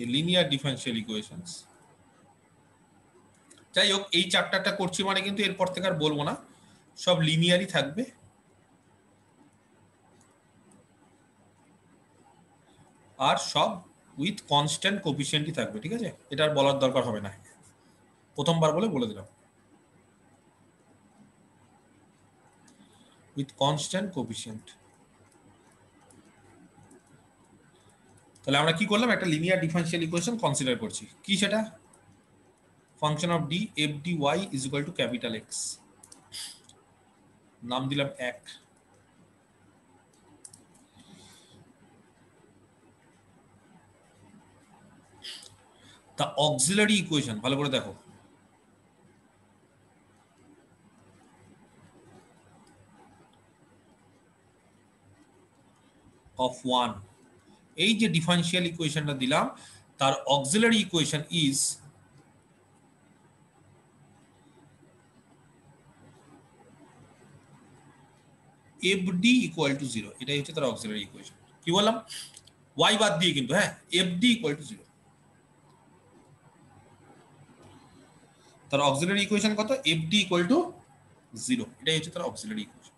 Speaker 1: a linear differential equations। যাই হোক, এই চ্যাপ্টারটা করছি মানে কিন্তু এরপর থেকে আর বলবো না, সব লিনিয়ারই থাকবে। আর সব উইথ কনস্ট্যান্ট কোফিশিয়েন্টই থাকবে, ঠিক আছে? এটা আর বলার দরকার হবে না, প্রথমবার বলে দিলাম। with constant coefficient। তাহলে আমরা কি করলাম? একটা লিনিয়ার ডিফারেনশিয়াল ইকুয়েশন কনসিডার করছি। কি সেটা? Function of D F D Y is equal to capital X, নাম দিলাম 1। দ্য অক্সিলারি ইকুয়েশন, ভালো করে দেখো, of 1, এই যে ডিফারেনশিয়াল ইকুয়েশনটা দিলাম তার auxiliary equation is fd equal to 0। এটাই হচ্ছে তার অক্সিলারি ইকুয়েশন। কি বললাম? y বাদ দিয়ে কিন্তু, হ্যাঁ, fd ইকুয়াল টু 0। তার অক্সিলারি ইকুয়েশন কত? fd equal to 0। এটাই হচ্ছে তার অক্সিলারি ইকুয়েশন।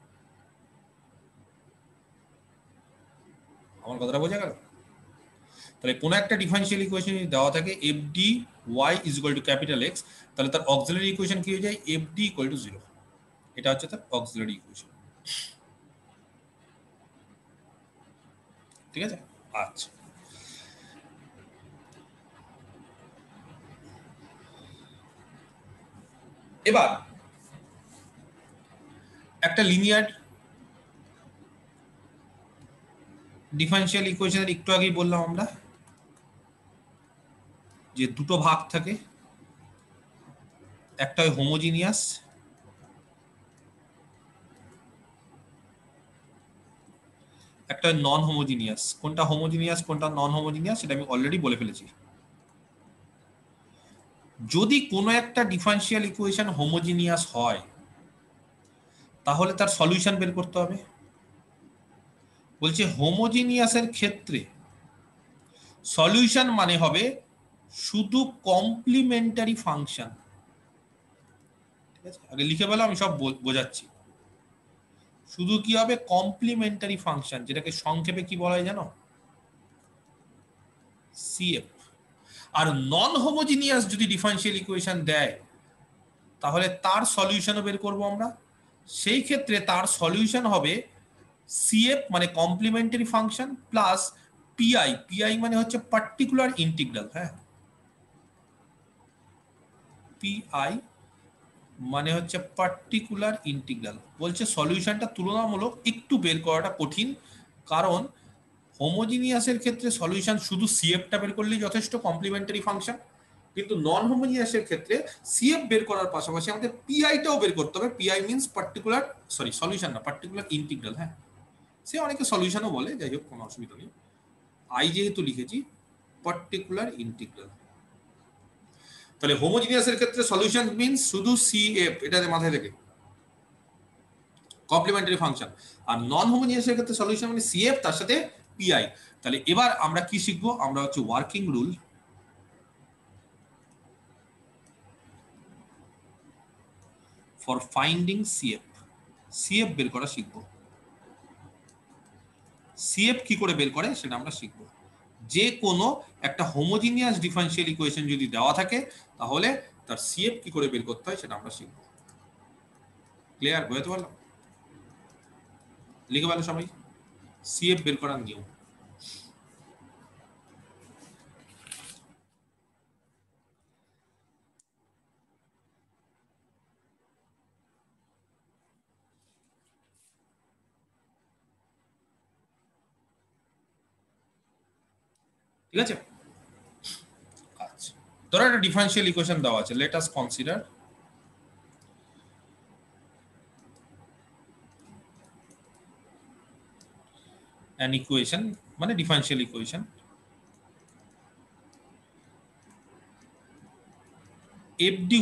Speaker 1: আমার কথাটা বোঝা গেল? তাহলে কোন একটা ডিফারেনশিয়াল ইকুয়েশন দেওয়া থাকে fd y is equal to capital x, তাহলে তার অক্সিলারি ইকুয়েশন কি হয়ে যায়? fd equal to 0। এটা হচ্ছে তার অক্সিলারি ইকুয়েশন, ঠিক আছে? আচ্ছা, এবার একটা লিনিয়ার ডিফারেনশিয়াল ইকুয়েশনের একটু আগেই বললাম আমরা যে দুটো ভাগ থাকে, একটা হয় হোমোজিনিয়াস, একটা নন হোমোজিনিয়াস। কোনটা হোমোজিনিয়াস কোনটা নন হোমোজিনিয়াস সেটা আমি অলরেডি বলে ফেলেছি। যদি কোনো একটা ডিফারেনশিয়াল ইকুয়েশন হোমোজিনিয়াস হয় তাহলে তার সলিউশন বের করতে হবে। বলছে হোমোজিনিয়াসের ক্ষেত্রে সলিউশন মানে হবে শুধু কমপ্লিমেন্টারি ফাংশন, ঠিক আছে? আগে লিখে বলো, আমি সব বোঝাচ্ছি। শুধু কি হবে? কমপ্লিমেন্টারি ফাংশন, যেটাকে সংক্ষেপে কি বলা হয় জানো? সিএফ। আর নন হোমোজিনিয়াস যদি ডিফারেনশিয়াল ইকুয়েশন দেয় তাহলে তার সলিউশনও বের করব আমরা, সেই ক্ষেত্রে তার সলিউশন হবে সিএফ মানে complimentary function plus PI, PI মানে হচ্ছে পার্টিকুলার ইন্টিগ্রাল। হ্যাঁ, পিআই মানে হচ্ছে পার্টিকুলার ইন্টিগ্রাল। বলছে সলিউশনটা তুলনামূলক একটু বের করাটা কঠিন, কারণ হোমোজিনিয়াসের ক্ষেত্রে সলিউশন শুধু সিএফটা বের করলেই যথেষ্ট, কমপ্লিমেন্টারি ফাংশন। কিন্তু নন হোমোজিনিয়াসের ক্ষেত্রে সিএফ বের করার পাশাপাশি আমাদের পিআইটাও বের করতে হবে। PI means particular, sorry solution না, পার্টিকুলার ইন্টিগ্রাল। হ্যাঁ, সে অনেকে সলিউশনও বলে, যাই হোক কোনো অসুবিধা নেই। আই যেহেতু লিখেছি পার্টিকুলার ইন্টিগ্রাল, তাহলে হোমোজিনিয়াসের ক্ষেত্রে সলিউশন মিন্স শুধু সিএফ, এটা মাথায় রেখে কমপ্লিমেন্টারি ফাংশন। আর নন হোমোজিনিয়াসের ক্ষেত্রে সলিউশন মানে সিএফ তার সাথে পিআই। তাহলে এবার আমরা কি শিখবো? আমরা হচ্ছে working rule for finding CF. CF বের করা শিখবো। সিএফ কি করে বের করে সেটা আমরা শিখবো। যে কোনো একটা হোমোজিনিয়াস ডিফারেনশিয়াল ইকুয়েশন যদি দেওয়া থাকে তাহলে তার সিএফ কি করে বের করতে হয় সেটা আমরা শিখবো। ক্লিয়ার? বুঝতে পারলাম? লিখে ভালো সবাই সিএফ বের করার নিয়ম। ঠিক আছে, আচ্ছা ধরো একটা ডিফারেনশিয়াল ইকুয়েশন দেওয়া আছে। Let us consider an equation মানে differential equation f dy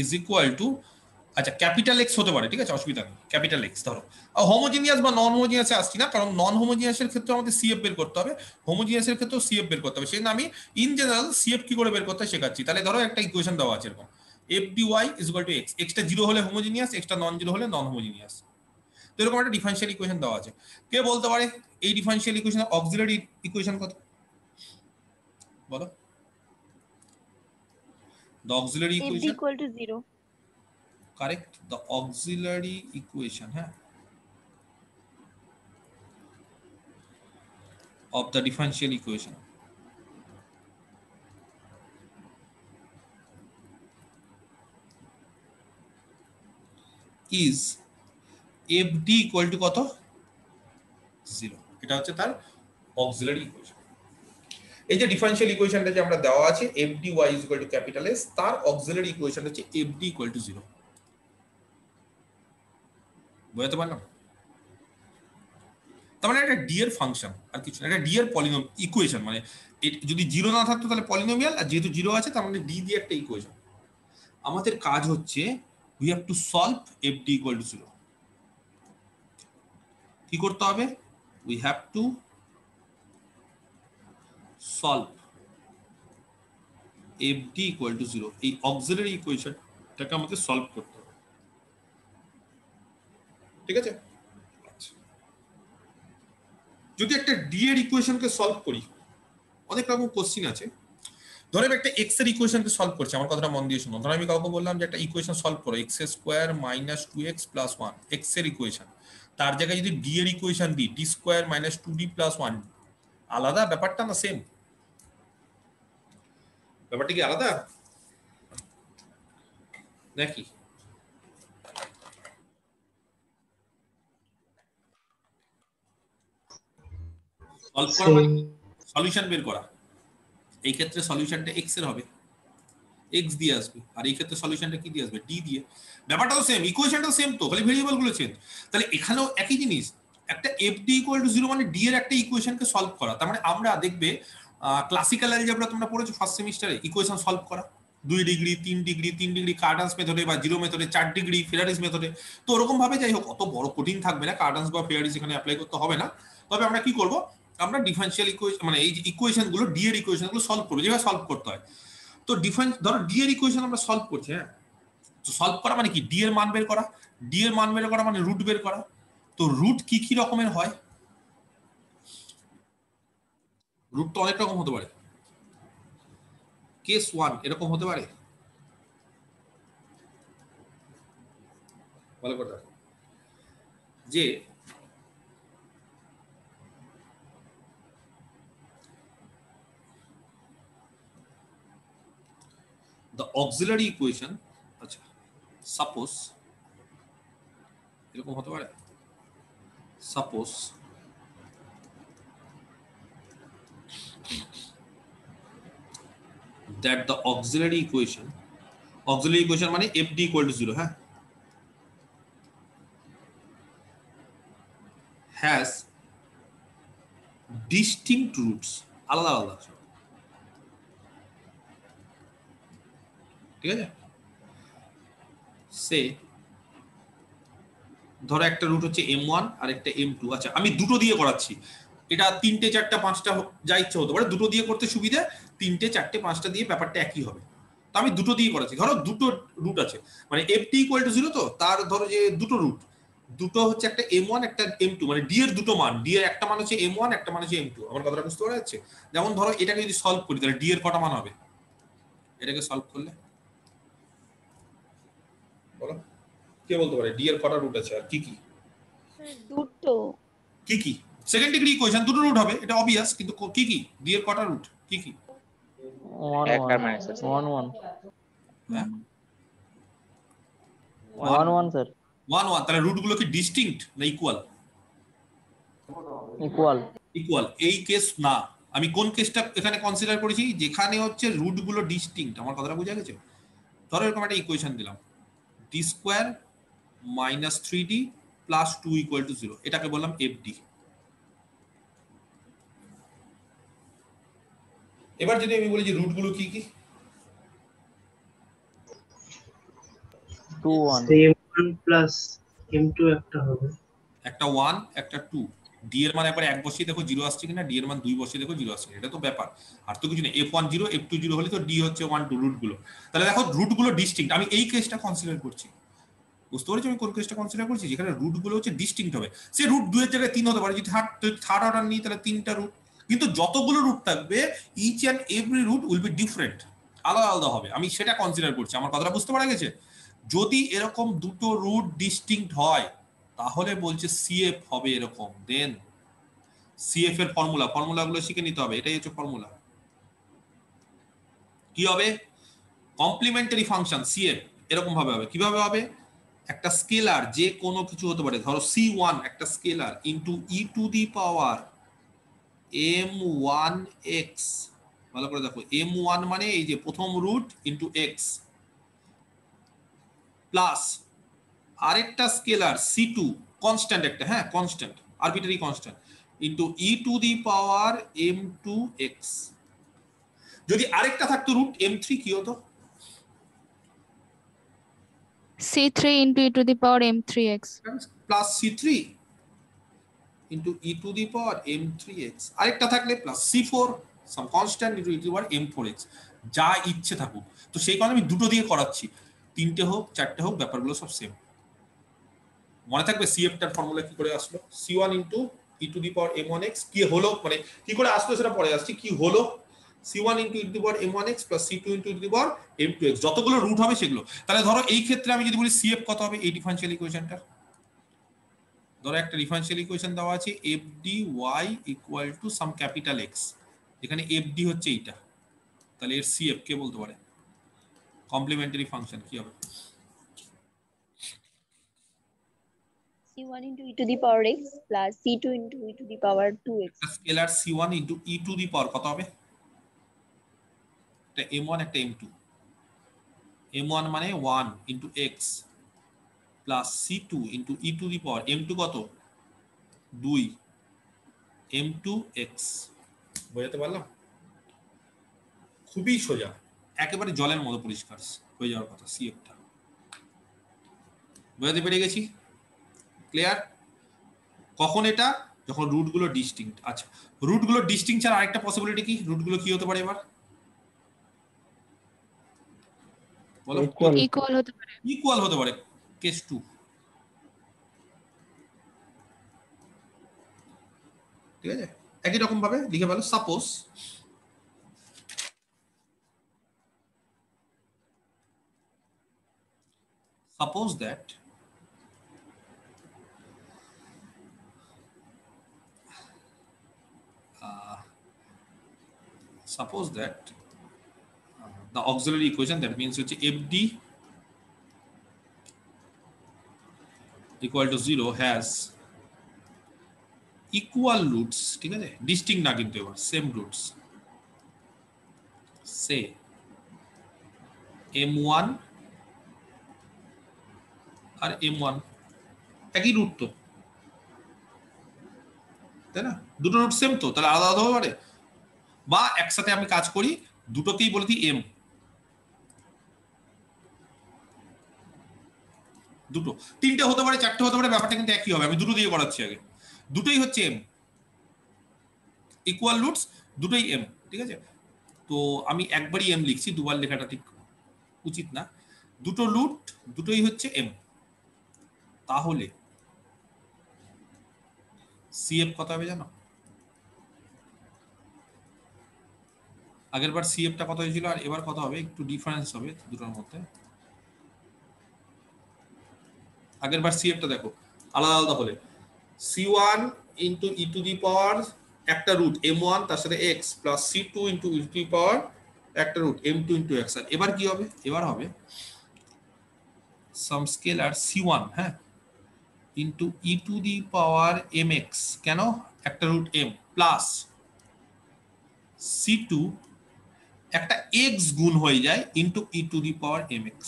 Speaker 1: is equal to, আচ্ছা ক্যাপিটাল এক্স হতে পারে, ঠিক আছে অসুবিধা নেই, ক্যাপিটাল এক্স ধরো। হোমোজিনিয়াস বা নন হোমোজিনিয়াসে আসছি না, কারণ নন হোমোজিনিয়াসের ক্ষেত্রে আমাদের সিএফ বের করতে হবে, হোমোজিনিয়াসের ক্ষেত্রেও সিএফ বের করতে হবে। সেই জন্য আমি ইন জেনারেল সিএফ কি করে বের করতে হয় শেখাচ্ছি। তাহলে ধরো একটা ইকুয়েশন দেওয়া আছে এরকম, F D Y is equal to X, এক্সটা জিরো হলে হোমোজিনিয়াস, এক্সটা নন জিরো হলে নন হোমোজিনিয়াস। তো এরকম একটা ডিফারেনশিয়াল ইকুয়েশন দেওয়া আছে। কে বলতে পারে এই ডিফারেনশিয়াল ইকুয়েশনের অক্সিলারি ইকুয়েশন কত? বলো। The auxiliary equation
Speaker 6: equal to 0.
Speaker 1: correct, the auxiliary equation of the differential equation is fd equal to কত? 0। এটা হচ্ছে তার auxiliary equation। এই যে ডিফারেনশিয়াল ইকুয়েশনটা যে আমরা দেওয়া আছে f dy is equal to capital S, তার অক্সিলারি ইকুয়েশন হচ্ছে f d equal to 0। বুঝতে পারলাম? তার মানে এটা d এর ফাংশন আর কিছু না, এটা d এর পলিনোমিয়াল ইকুয়েশন। মানে যদি 0 না থাকতো তাহলে পলিনোমিয়াল, আর যেহেতু 0 আছে তার মানে d দিয়ে একটা ইকুয়েশন। আমাদের কাজ হচ্ছে we have to solve f d equal to 0। কি করতে হবে? we have to solve f d equal to 0, এই অক্সিলারি ইকুয়েশনটাকে আমাদের সলভ করতে হবে। ঠিক আছে, যদি একটা ডি এর ইকুয়েশনকে সলভ করি অনেক রকম কোশ্চিন আছে। ধরো আমি একটা এক্স এর ইকুয়েশনকে সলভ করছি, আমার কথাটা মন দিয়ে শুনো। ধরো আমি কাউকে বললাম যে একটা ইকুয়েশন সলভ করো, x square minus 2x plus 1, x এর ইকুয়েশন। তার জায়গায় যদি ডি এর ইকুয়েশন দিই, D square minus 2d plus 1, আলাদা ব্যাপারটা না সেম? ব্যাপারটা কি আলাদা নাকি? সলভ করা মানে সলিউশন বের করা। এই ক্ষেত্রে সলিউশনটা এক্স এর হবে, এক্স দিয়ে আসবে, আর এই ক্ষেত্রে সলিউশনটা কি দিয়ে আসবে? ডি দিয়ে। ব্যাপারটা তো সেম, ইকুয়েশনটাও সেম, তো খালি ভেরিয়েবল গুলো চেঞ্জ। তাহলে এখানেও একই জিনিস, একটা এফ ডি ইকুয়াল টু 0 মানে ডি এর একটা ইকুয়েশনকে সলভ করা। তার মানে আমরা দেখবে ক্লাসিক্যাল অ্যালজেব্রা তোমরা পড়েছো ফার্স্ট সেমিস্টারে, ইকুয়েশন সলভ করা 2 ডিগ্রি 3 ডিগ্রি 3 ডিগ্রি কার্ডান্স মেথডে বা জিরো মেথডে, 4 ডিগ্রি ফেরারিস মেথডে। তো ওরকম ভাবে যাই হোক অত বড় কঠিন থাকবে না, কার্ডান্স বা ফেরারিস এখানে অ্যাপ্লাই করতে হবে না। তবে আমরা কি করব, আমরা ডিফারেনশিয়াল ইকুয়েশন মানে এই যে ইকুয়েশনগুলো ডি এর ইকুয়েশনগুলো সলভ করব, যেভাবে সলভ করতে হয়। তো ডিফারেন্স ধরো ডি এর ইকুয়েশন আমরা সলভ করছি, হ্যাঁ, তো সলভ করা মানে কি? ডি এর মান বের করা। ডি এর মান বের করা মানে রুট বের করা। তো রুট কি কি রকমের হয়? রুট তো অনেক রকম হতে পারে, কেস 1 এরকম হতে পারে, ভালো করে দেখো যে the auxiliary equation, আচ্ছা সাপোজ এরকম হতে পারে, suppose that the auxiliary equation মানে fd equal to 0, হ্যাঁ, has distinct roots, আলাদা আলাদা, ঠিক আছে। সে ধরো একটা রুট হচ্ছে m1 আর একটা m2, আচ্ছা আমি দুটো দিয়ে করাচ্ছি, এটা 3টে 4টা 5টা যা ইচ্ছা হতে পারে, দুটো দিয়ে করতে সুবিধা, 3টে 4টে 5টা দিয়ে ব্যাপারটা একই হবে, তো আমি দুটো দিয়ে করাচ্ছি। ধরো দুটো রুট আছে, মানে fd ইকুয়াল টু 0, তো তার ধরো যে দুটো রুট, দুটো হচ্ছে একটা m1 একটা m2, মানে d এর দুটো মান, d এর একটা মান হচ্ছে m1 একটা মান হচ্ছে m2, আমার কথাটা বুঝতে পারা যাচ্ছে? যেমন ধরো এটাকে যদি সলভ করি তাহলে d এর কটা মান হবে, এটাকে সলভ করলে বলো কে বলতে পারে d এর কটা রুট আছে আর কি কি?
Speaker 6: দুটো।
Speaker 1: কি কি? সেকেন্ড ডিগ্রি ইকুয়েশন, দুটো রুট হবে, এটা obvious, কিন্তু কি কি d এর কটা রুট কি কি?
Speaker 2: 1
Speaker 4: একটা minus
Speaker 2: 1 1
Speaker 1: হ্যাঁ
Speaker 2: 1 1 স্যার
Speaker 1: 1 1, তাহলে রুট গুলো কি ডিস্টিংক্ট না ইকুয়াল?
Speaker 2: ইকুয়াল।
Speaker 1: ইকুয়াল। এই কেস না, আমি কোন কেসটা এখানে কনসিডার করেছি, যেখানে হচ্ছে রুট গুলো ডিস্টিংক্ট, আমার কথাটা বোঝা গেছে? ধরো এরকম একটা ইকুয়েশন দিলাম, d square minus 3d plus 2 equal to 0, এটাকে বললাম fd। এবার যদি আমি বলি যে রুট গুলো কি কি,
Speaker 2: 2 1
Speaker 8: m1 প্লাস m2 একটা হবে,
Speaker 1: একটা 1 একটা 2, d এর মান একবার 1 বসিয়ে দেখো 0 আসছে কিনা, d এর মান 2 বসিয়ে দেখো 0 আসছে কিনা, এটা তো ব্যাপার, আর তো কিছু নেই। f1 0 f2 0 হলে তো d হচ্ছে 1 2 রুট গুলো, তাহলে দেখো রুট গুলো ডিস্টিংক্ট, আমি এই কেসটা কনসিডার করছি, বুঝতে পারছি আমি কোন কেসটা কনসিডার করছি, যেখানে রুট গুলো হচ্ছে ডিস্টিংক্ট হবে। সে রুট 2 এর জায়গায় 3 হতে পারে, যদি থার্ড অর্ডার নিই তাহলে 3টা রুট, কিন্তু যতগুলো রুট থাকবে each and every root will be different, আলাদা আলাদা হবে, আমি সেটা কনসিডার করছি। আমার কথাটা বুঝতে পারা গেছে? যদি এরকম দুটো রুট ডিস্টিংক্ট হয় তাহলে বলছে সিএফ হবে এরকম, দেন সিএফ এর ফর্মুলাগুলো শিখে নিতে হবে, এটাই হচ্ছে ফর্মুলা। কি হবে? কমপ্লিমেন্টারি ফাংশন সিএফ এরকম ভাবে হবে, কিভাবে হবে? একটা স্কেলার যে কোনো কিছু হতে পারে, ধরো c1 একটা scalar into e to the power m1x, ভালো করে দেখো m1 মানে এই যে প্রথম রুট ইনটু x, প্লাস আরেকটা স্কেলার c2 কনস্ট্যান্ট একটা, হ্যাঁ constant arbitrary constant, into e to the power m2x। যদি আরেকটা থাকতো রুট m3 কি হতো?
Speaker 7: C3 into e to the power m3x.
Speaker 1: Plus c3 into e to the power m3x, আরেকটা থাকলে plus c4 some constant into e to the power m4x, যা ইচ্ছে থাকুক। তো সেই কারণে আমি দুটো দিয়ে করাচ্ছি, 3টে হোক 4টে হোক ব্যাপারগুলো সব সেম। মনে থাকবে সিএফ টার ফর্মুলা কি করে আসলো, c1 into e to the power m1x, কি হলো মানে কি করে আসলো সেটা পরে আসছে, কি হলো c1 into e to the power m1x plus c2 into e to the power m2x, যতগুলো রুট হবে সেগুলো। তাহলে ধরো এই ক্ষেত্রে আমি যদি বলি সিএফ কত হবে এই ডিফারেনশিয়াল ইকুয়েশনটা, ধরো একটা ডিফারেনশিয়াল ইকুয়েশন দেওয়া আছে fdy equal to some capital x, এখানে fd হচ্ছে এইটা, তাহলে এর সিএফ কে বলতে পারে? কমপ্লিমেন্টারি ফাংশন কি হবে?
Speaker 6: c1 into e to the power x plus c2 into e to the power 2x.
Speaker 1: Scalar c1 into e to the power কত হবে? একটা m1 একটা m2, m1 মানে 1 into x plus c2 into e to the power m2 কত 2 m2x। বোঝাতে পারলাম? খুবই সোজা, একেবারে জলের মতো পরিষ্কার হয়ে যাওয়ার কথা সিএফটা। বোঝাতে পেরে গেছি? ক্লিয়ার? কখন এটা? যখন রুটগুলো ডিস্টিংক্ট। আচ্ছা রুটগুলো ডিস্টিংক্ট ছাড়া আরেকটা পসিবিলিটি কি? রুটগুলো কি হতে পারে এবার বলো?
Speaker 7: Equal হতে পারে।
Speaker 1: ইকুয়াল হতে পারে, কেস 2। ঠিক আছে, একই রকম ভাবে লিখে ফেলো। Suppose that suppose that the auxiliary equation, that means হচ্ছে fd equal to 0 has equal roots, ঠিক আছে, distinct না কিন্তু এবার same roots, say m1 আর m1 একই রুট তো, তাই না? দুটো রুট সেম তো, তাহলে আলাদা আলাদা হতে পারে। বা একসাথে আমি কাজ করি, দুটোকেই বলে দিই এম, দুটো তিনটে হতে পারে, চারটে হতে পারে, ব্যাপারটা কিন্তু একই হবে। আমি দুটো দিয়ে করাচ্ছি আগে, দুটোই হচ্ছে এম, ইকুয়াল রুটস, দুটোই এম, ঠিক আছে? তো আমি একবারই এম লিখছি, দুবার লেখাটা ঠিক উচিত না। দুটো রুট, দুটোই হচ্ছে এম, তাহলে সিএফ কত হবে জানো? আগের বার সিএফটা কত হয়েছিল আর এবার কত হবে, একটু ডিফারেন্স হবে দুটোর মধ্যে। আগের বার সিএফটা দেখো আলাদা আলাদা হলে c1 into e to the power একটা রুট m1 তার সাথে x plus c2 into e to the power একটা রুট m2 ইন্টু x। আর এবার কি হবে? এবার হবে সাম স্কেলার c1, হ্যাঁ, into e to the power mx, কেন? একটা রুট m প্লাস c2 একটা x গুণ হয়ে যায় into e to the power mx।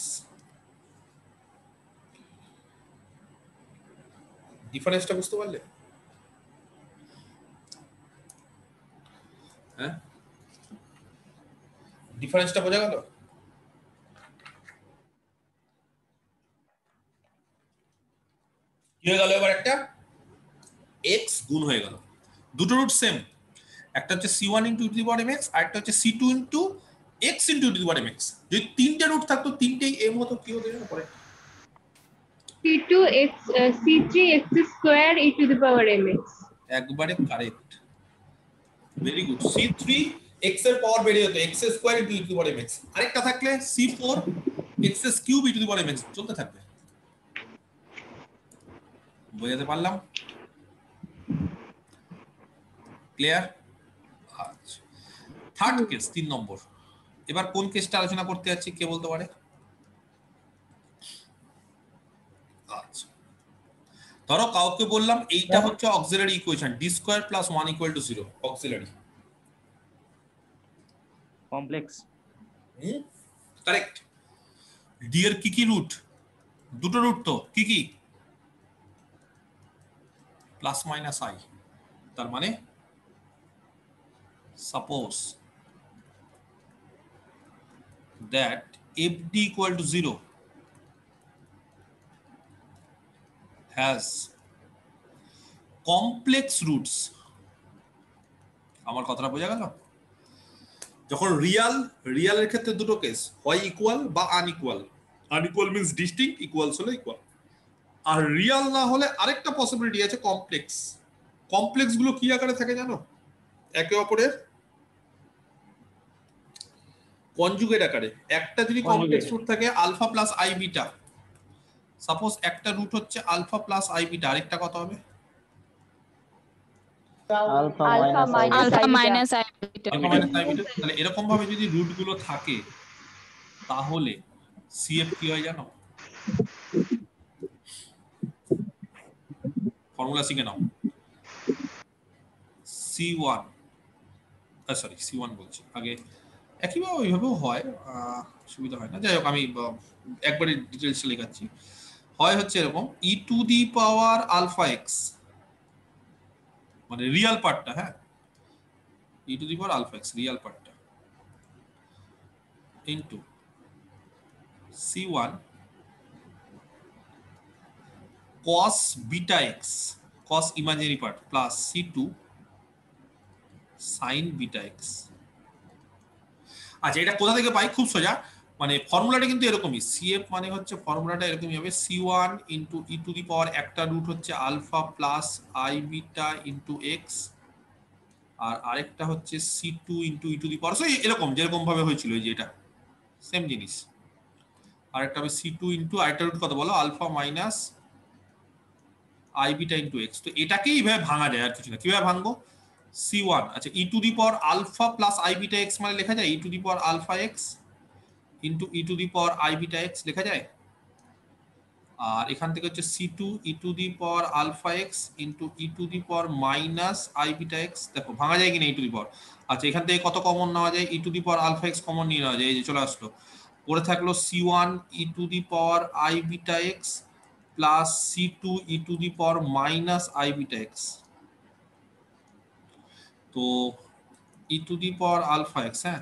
Speaker 1: ডিফারেন্সটা বুঝতে পারলে? হ্যাঁ, ডিফারেন্সটা বোঝা গেল? কি হয়ে গেল? এবার একটা x গুণ হয়ে গেল, দুটো রুট সেম, একটা হচ্ছে c1 into e to the power mx আর একটা হচ্ছে c2 into x into e to the power mx। যদি তিনটে রুট থাকতো, তিনটেই m হতো, কি হতো জানো পরে?
Speaker 3: C2x C3x square e to the power mx।
Speaker 1: একবারে correct, very good. c3 x এর পাওয়ার বেড়ে যেত x square into e to the power mx, আরেকটা থাকলে c4 x cube E to the power mx, চলতে থাকবে। বোঝাতে পারলাম? ক্লিয়ার? আচ্ছা, থার্ড কেস, 3 নম্বর। এবার কোন কেসটা আলোচনা করতে যাচ্ছি কে বলতে পারে? আচ্ছা, ধরো কাউকে বললাম এইটা হচ্ছে auxiliary equation d square plus 1 equal to 0, auxiliary
Speaker 9: complex.
Speaker 1: Correct. d এর কি কি রুট? দুটো রুট তো, কি কি? প্লাস মাইনাস i, তার মানে suppose that fd equal to 0 has complex roots। আমার কথাটা বোঝা গেল? যখন রিয়ালের ক্ষেত্রে দুটো কেস, হয় ইকুয়াল বা unequal. Unequal means distinct, equals হলে ইকুয়াল। আর রিয়াল না হলে আরেকটা পসিবিলিটি আছে, কমপ্লেক্স। কমপ্লেক্স গুলো কি আকারে থাকে জানো? একে অপরের কনজুগেট আকারে। একটা যদি কমপ্লেক্স রুট থাকে alpha plus i beta, suppose একটা রুট হচ্ছে আলফা প্লাস আই বিটা, আরেকটা কত হবে?
Speaker 2: Alpha
Speaker 6: Alpha
Speaker 2: minus
Speaker 7: alpha
Speaker 6: minus
Speaker 7: minus i beta.
Speaker 1: Alpha minus i beta. তাহলে এরকম ভাবে যদি রুট গুলো থাকে তাহলে সিএফ কি হয় জানো? ফর্মুলা শিখে নাও। c1 সরি c1 বলছি আগে, একইভাবে ওইভাবেও হয়, সুবিধা হয় না, যাই হোক আমি একবারে ডিটেলস লেখাচ্ছি। হয় হচ্ছে এরকম, e to the power alpha x, মানে রিয়াল পার্টটা, হ্যাঁ, e to the power alpha x real পার্টটা, into c1 cos beta x, cos imaginary part, plus c2 sin beta x. আচ্ছা, এটা কোথা থেকে পাই? খুব সোজা, মানে ফর্মুলাটা কিন্তু এরকমই। সিএফ মানে হচ্ছে ফর্মুলাটা এরকমই হবে, c1 into e to the power একটা রুট হচ্ছে alpha plus i beta into x, আর আরেকটা হচ্ছে c2 into e to the পাওয়ার, এরকম যেরকম ভাবে হয়েছিল, এই যে এটা সেম জিনিস। আরেকটা হবে c2 ইন্টু আরেকটা রুট কত বলো? Alpha minus i beta into X. তো এটাকেই এইভাবে ভাঙা যায়, আর কিছু না। কিভাবে ভাঙবো? c1 আচ্ছা e to the power alpha plus i beta x মানে লেখা যায় e to the power alpha x into e to the power i beta x লেখা যায়। আর এখান থেকে হচ্ছে c2 e to the power alpha x into e to the power minus i beta x। দেখো ভাঙা যায় কিনা e টু দি পাওয়ার। আচ্ছা এখান থেকে কত কমন নেওয়া যায় e to the power alpha x common নিয়ে নেওয়া যায়, এই যে চলে আসলো। পড়ে থাকলো c1 e to the power i beta x plus c2 e to the power minus i beta x। তো e to the power alpha x, হ্যাঁ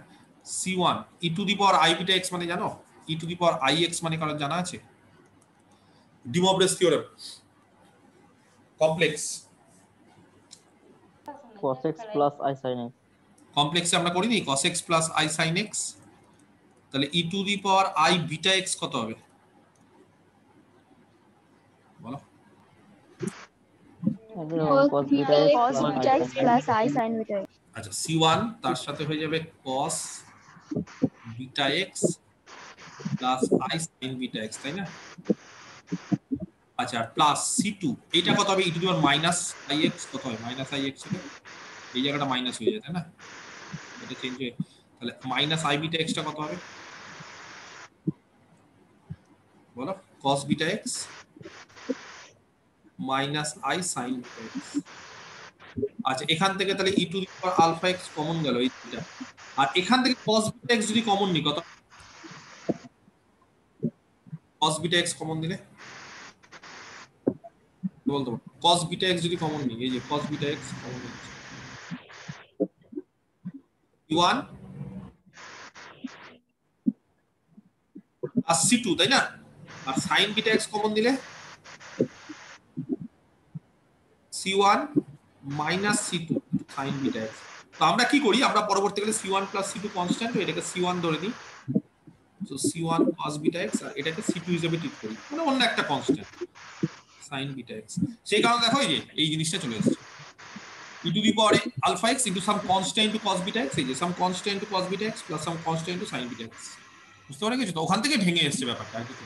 Speaker 1: c1 e to the power i beta x মানে জানো e to the power i x মানে কারণ জানা আছে? De Moivre's theorem complex
Speaker 2: cos x plus I sin x.
Speaker 1: কমপ্লেক্সে আমরা করিনি cos x plus i sin x, তাহলে e to the power i beta x কত হবে বলো?
Speaker 2: cos beta x
Speaker 6: cos
Speaker 2: plus
Speaker 6: beta
Speaker 2: I
Speaker 6: x
Speaker 2: sin x.
Speaker 6: plus I sin beta x.
Speaker 1: আচ্ছা c1 তার সাথে হয়ে যাবে cos beta x plus i sin beta x, তাই না? আচ্ছা প্লাস c2 এটা কত হবে e to the power minus ix কত হবে মাইনাস ix হবে, এই জায়গাটা মাইনাস হয়ে যায় তাই না, এটা চেঞ্জ হয়ে তাহলে মাইনাস i বিটা x টা কত হবে বলো? cos beta x minus i sin beta x। আচ্ছা এখান থেকে তাহলে e to the power alpha x common গেল এইটা, আর এখান থেকে cos বিটা x যদি কমন নি কত cos বিটা x কমন দিলে বলতো cos বিটা x যদি কমন নি, এই যে cos বিটা x কমন নিচ্ছে c1 আর c2 তাই না, আর sin বিটা x কমন দিলে c1 minus c2 sin beta x। তো আমরা কি করি, আমরা পরবর্তীকালে c1 প্লাস c2 কনস্ট্যান্ট, এটাকে c1 ধরে নিই, তো c1 cos বিটা x আর এটাকে c2 হিসেবে ট্রিট করি, মানে অন্য একটা কনস্ট্যান্ট sin বিটা x। সেই কারণে দেখো এই যে এই জিনিসটা চলে এসেছে e to the power alpha x into some constant to cos beta x, এই যে some constant to cos beta x plus some constant to sin beta x। বুঝতে পারা গেছে তো? ওখান থেকে ভেঙে এসেছে ব্যাপারটা আর কিছু।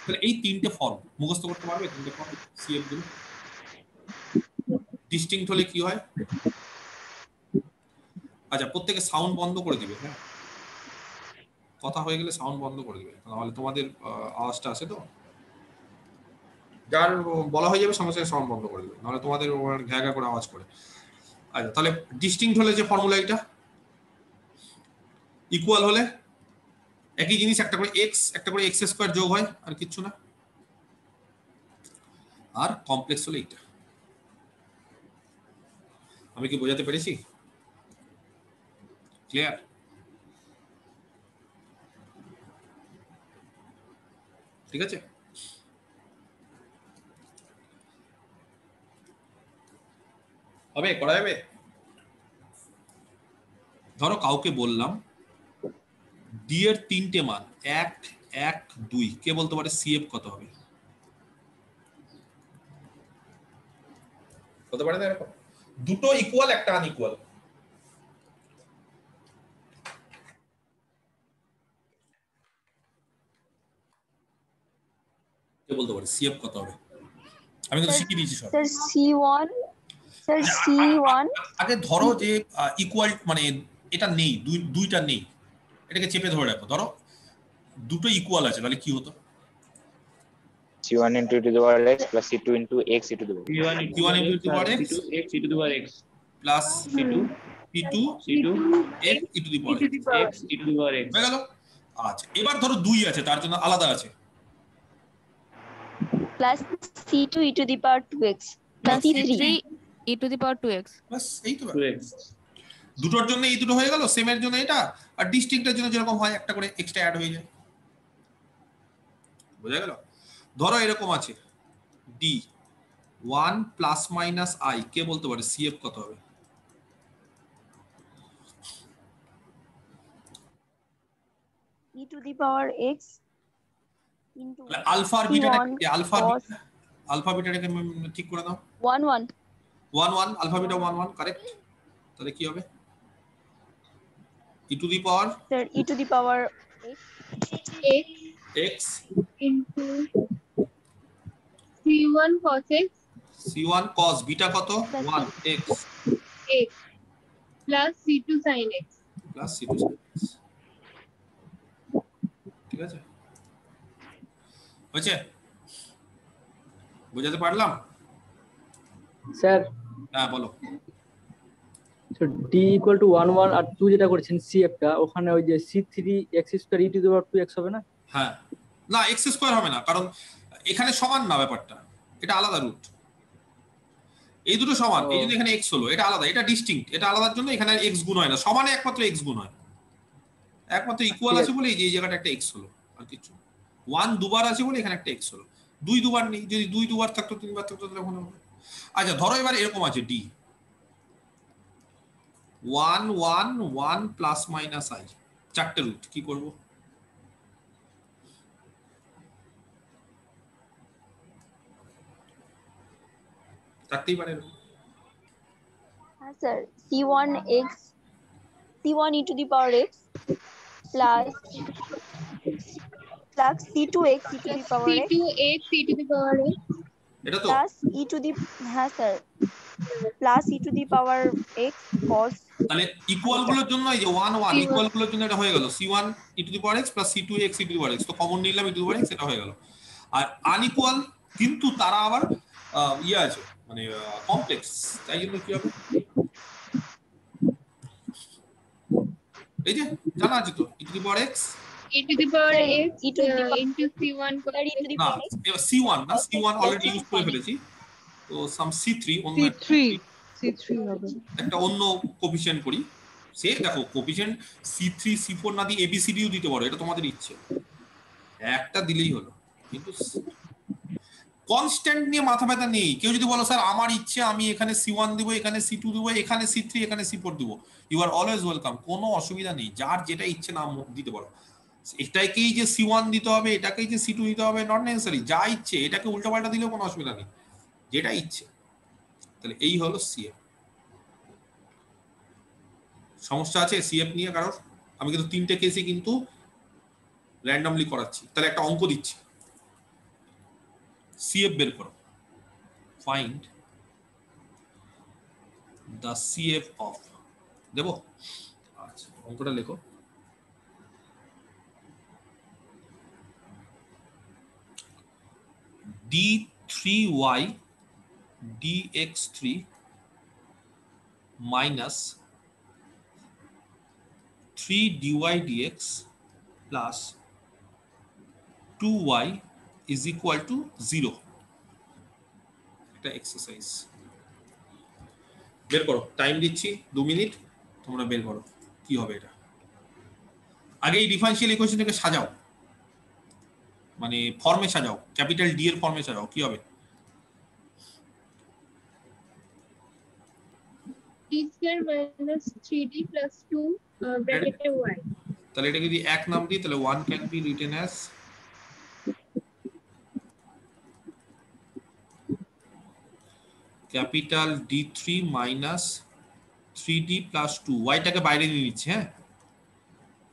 Speaker 1: তাহলে এই তিনটে ফর্ম মুখস্থ করতে পারবে, তিনটে ফর্ম সিএফ গুলো। ডিস্টিংক্ট হলে কি হয়? আচ্ছা প্রত্যেকে সাউন্ড বন্ধ করে দিবে, হ্যাঁ কথা হয়ে গেলে সাউন্ড বন্ধ করে দিবে, তাহলে তোমাদের আওয়াজটা আসে তো, যার বলা হয়ে যাবে সঙ্গে সঙ্গে সাউন্ড বন্ধ করে দিবে, নাহলে তোমাদের ঘ্যা ঘ্যা করে আওয়াজ করে। আচ্ছা তাহলে ডিস্টিংক্ট হলে যে ফর্মুলা এটা, ইকুয়াল হলে একই জিনিস একটা করে x একটা করে x স্কয়ার যোগ হয় আর কিছু না, আর কমপ্লেক্স হলে এটা। আমি কি বোঝাতে পেরেছি? ক্লিয়ার? ঠিক আছে, হবে করা যাবে। ধরো কাউকে বললাম ডি এর তিনটে মান 1 1 2, কে বলতে পারে সিএফ কত হবে? হতে পারে না এরকম দুটো ইকুয়াল একটা আনইকুয়াল, কে বলতে পারে সিএফ কত হবে? আমি কিন্তু শিখিয়ে দিয়েছি সব।
Speaker 6: Sir C1 Sir C1
Speaker 1: আগে ধরো যে ইকুয়াল মানে এটা নেই, দুইটা নেই, এটাকে চেপে ধরে রাখো। ধরো দুটো ইকুয়াল আছে, তাহলে কি হতো?
Speaker 9: c1 into e to the power x plus c2 into x e to the power
Speaker 1: c1 into e to the power x
Speaker 8: x e to the power x
Speaker 1: plus
Speaker 8: c2
Speaker 1: p2 x e to the power x
Speaker 8: x e to the power x
Speaker 1: হয়ে গেল। আচ্ছা এবার ধরো 2 আছে, তার জন্য আলাদা আছে
Speaker 6: plus C2 e to the power 2x plus
Speaker 7: C3
Speaker 6: C3
Speaker 7: e to the power 2x.
Speaker 1: বাস এই তো।
Speaker 8: 2x
Speaker 1: দুটোর জন্য এই দুটো হয়ে গেল, সেমের জন্য এটা, আর ডিস্টিংক্টের জন্য যেরকম হয় একটা করে এক্সট্রা অ্যাড হয়ে যায়। বোঝা গেল? ধরো এরকম আছে ডি 1 প্লাস মাইনাস আই, কে বলতে পারে সিএফ কত হবে?
Speaker 6: e to the power x into
Speaker 1: alpha আর বিটা, আলফা
Speaker 6: cos
Speaker 1: আলফা বিটাটাকে ঠিক করে দাও।
Speaker 6: 1 1
Speaker 1: 1 1 আলফা বিটা 1 1 কারেক্ট। তাহলে কি হবে? e to the power
Speaker 6: Sir e to the power
Speaker 3: x
Speaker 1: x
Speaker 3: into C1 cos x
Speaker 1: c1 cos beta কত? 1 x
Speaker 3: x plus c2 sin x.
Speaker 1: Plus c2 sin x। ঠিক আছে, হয়েছে? বোঝাতে পারলাম?
Speaker 10: Sir
Speaker 1: হ্যাঁ বলো।
Speaker 10: ডি ইকুয়াল টু 1 1 আর 2 যেটা করেছেন CF টা, ওখানে ওই যে c3 x square e to the power 2x হবে না?
Speaker 1: হ্যাঁ, না x স্কয়ার হবে না, কারণ এখানে সমান না ব্যাপারটা, এটা আলাদা রুট। এই দুটো সমান, এই জন্য এখানে x হলো, এটা আলাদা, এটা ডিস্টিংক্ট, এটা আলাদার জন্য এখানে x গুণ হয় না, সমানে একমাত্র x গুণ হয়, একমাত্র ইকুয়াল আছে বলে এই জায়গাটা একটা x হলো, আর কিছু 1 দুবার আছে বলে এখানে একটা x হলো, 2 দুবার নেই, যদি 2 দুবার থাকতো 3 বার থাকতো তাহলে ওখানে হবে। আচ্ছা ধরো এবার এরকম আছে d 1 1 1 প্লাস মাইনাস i, চারটে রুট, কি করব? থাকতেই পারে।
Speaker 6: হ্যাঁ sir, c1 e to the power x plus c2x e to the power x
Speaker 3: c2x e to the power x
Speaker 1: এটা তো
Speaker 6: plus e to the, হ্যাঁ sir, plus e to the power x cos,
Speaker 1: তাহলে equal গুলোর জন্য এই যে 1 1 equal গুলোর জন্য এটা হয়ে গেল c1 e to the power x plus c2x e to the power x, তো কমন নিলাম e to the power x, এটা হয়ে গেল। আর আনইকুয়াল কিন্তু তারা আবার ইয়ে আছে, মানে কমপ্লেক্স, তাই জন্য কি হবে, এই যে জানা আছে তো e to the power x
Speaker 3: e to the power x
Speaker 6: e to the power
Speaker 3: into c1
Speaker 6: e to the
Speaker 1: না,
Speaker 6: power x
Speaker 1: এবার c1 না, c1 অলরেডি ইউজ করে ফেলেছি, তো সাম c3 অন্য
Speaker 7: C3 হবে।
Speaker 1: একটা অন্য কোফিশিয়েন্ট করি। সে দেখো কোফিশিয়েন্ট c3 c4 না দিয়ে abcdও দিতে পারো, এটা তোমাদের ইচ্ছে, একটা দিলেই হলো। কিন্তু কনস্ট্যান্ট নিয়ে মাথা ব্যথা নেই। কেউ যদি বলো স্যার আমার ইচ্ছে আমি এখানে c1 দিব, এখানে c2 দিব, এখানে c3, এখানে c4 দিব, ইউ আর অলওয়েজ ওয়েলকাম, কোনো অসুবিধা নেই, যার যেটা ইচ্ছে নাম দিতে পারো। এটাকেই যে c1 দিতে হবে, এটাকেই যে c2 দিতে হবে, নট নেসেসারি, যা ইচ্ছে এটাকে উল্টাপাল্টা দিলেও কোনো অসুবিধা নেই, যেটা ইচ্ছে। তাহলে এই হলো সিএফ। সমস্যা আছে সিএফ নিয়ে কারোর? আমি কিন্তু তিনটে কেসে কিন্তু র্যান্ডমলি করাচ্ছি। তাহলে একটা অঙ্ক দিচ্ছি, সিএফ বের করো, ফাইন্ড দ্য সিএফ অফ, দেবো? আচ্ছা অঙ্কটা লেখো, d3y dx3 minus 3 dy dx plus 2y is equal to 0, এটা এক্সারসাইজ। বের করো, টাইম দিচ্ছি 2 মিনিট, তোমরা বের করো কি হবে এটা। আগে এই ডিফারেনশিয়াল ইকুয়েশনটাকে সাজাও, মানে ফর্মে সাজাও, ক্যাপিটাল ডি এর ফর্মে সাজাও, কি হবে?
Speaker 3: d square minus 3d plus 2 bracket y.
Speaker 1: তাহলে এটা যদি এক নাম দিই তাহলে 1 can be written as capital D3 minus 3D plus 2, ওয়াইটাকে বাইরে নিয়ে নিচ্ছে, হ্যাঁ,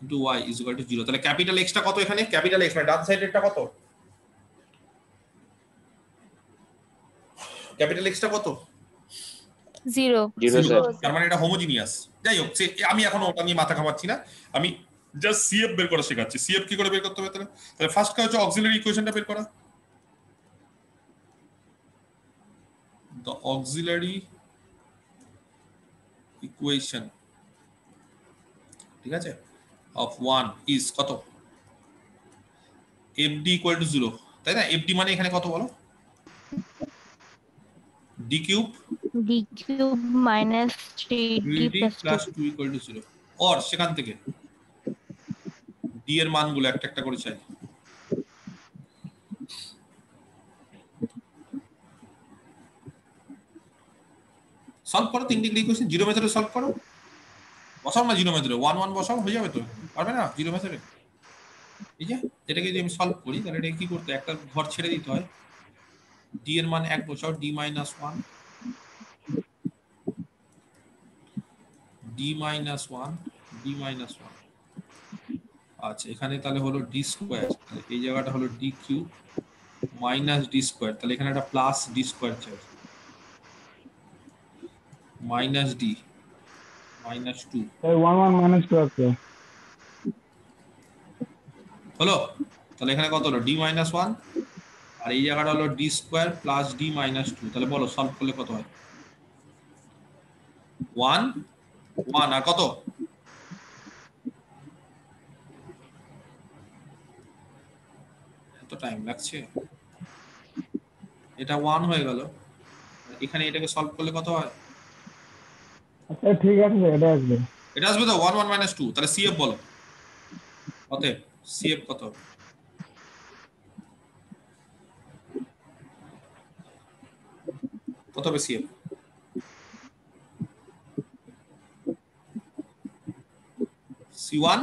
Speaker 1: into y is equal to 0। তাহলে ক্যাপিটাল x টা কত এখানে? ক্যাপিটাল x মানে ডান সাইডেরটা কত? ক্যাপিটাল x টা কত?
Speaker 7: 0
Speaker 1: তার মানে এটা হোমোজিনিয়াস। যাই হোক, আমি এখন ওটা নিয়ে মাথা ঘামাচ্ছি না, আমি জাস্ট সিএফ বের করা শেখাচ্ছি। সিএফ কি করে বের করতে হবে? তাহলে ফার্স্ট কাজ হচ্ছে অক্সিলারি ইকুয়েশনটা বের করা। দ্য অক্সিলারি ইকুয়েশন, ঠিক আছে, অফ 1 ইজ কত? FD ইকুয়াল টু 0, তাই না? FD মানে এখানে কত বলো? d cube
Speaker 7: minus 3d
Speaker 1: plus 2 equal to 0, और সেখান থেকে d এর মানগুলো একটা একটা করে চাই। সলভ করো 3 ডিগ্রি ইকুয়েশন, জিরো মেথডে সলভ করো, বসাও না জিরো মেথডে, 1 1 বসাও, হয়ে যাবে তো, পারবে না জিরো মেথডে? এই যে এটাকে যদি আমি সলভ করি তাহলে এটা কি করতে, একটা ঘর ছেড়ে দিতে হয়, d এর মান 1 বসাও, d minus 1 d minus 1 d minus 1, আচ্ছা এখানে তাহলে হলো d স্কয়ার, এই জায়গাটা হলো d cube minus d square, তাহলে এখানে একটা প্লাস d স্কয়ার চাই, মাইনাস d -2
Speaker 5: তাই 1 1 মাইনাস 2 আছে।
Speaker 1: হলো। তাহলে এখানে কত হলো d - 1 আর এই জায়গাটা হলো d স্কয়ার প্লাস d - 2। তাহলে বলো সলভ করলে কত হয়? 1 1 আর কত? এত টাইম লাগছে। এটা 1 হয়ে গেল। এখানে এটাকে সলভ করলে কত হয়?
Speaker 5: আচ্ছা ঠিক আছে, এটা আসবে।
Speaker 1: এটা আসবে তো 1 1 - 2। তাহলে CF বলো। অতএব CF কত হবে? কত হবে CF? C1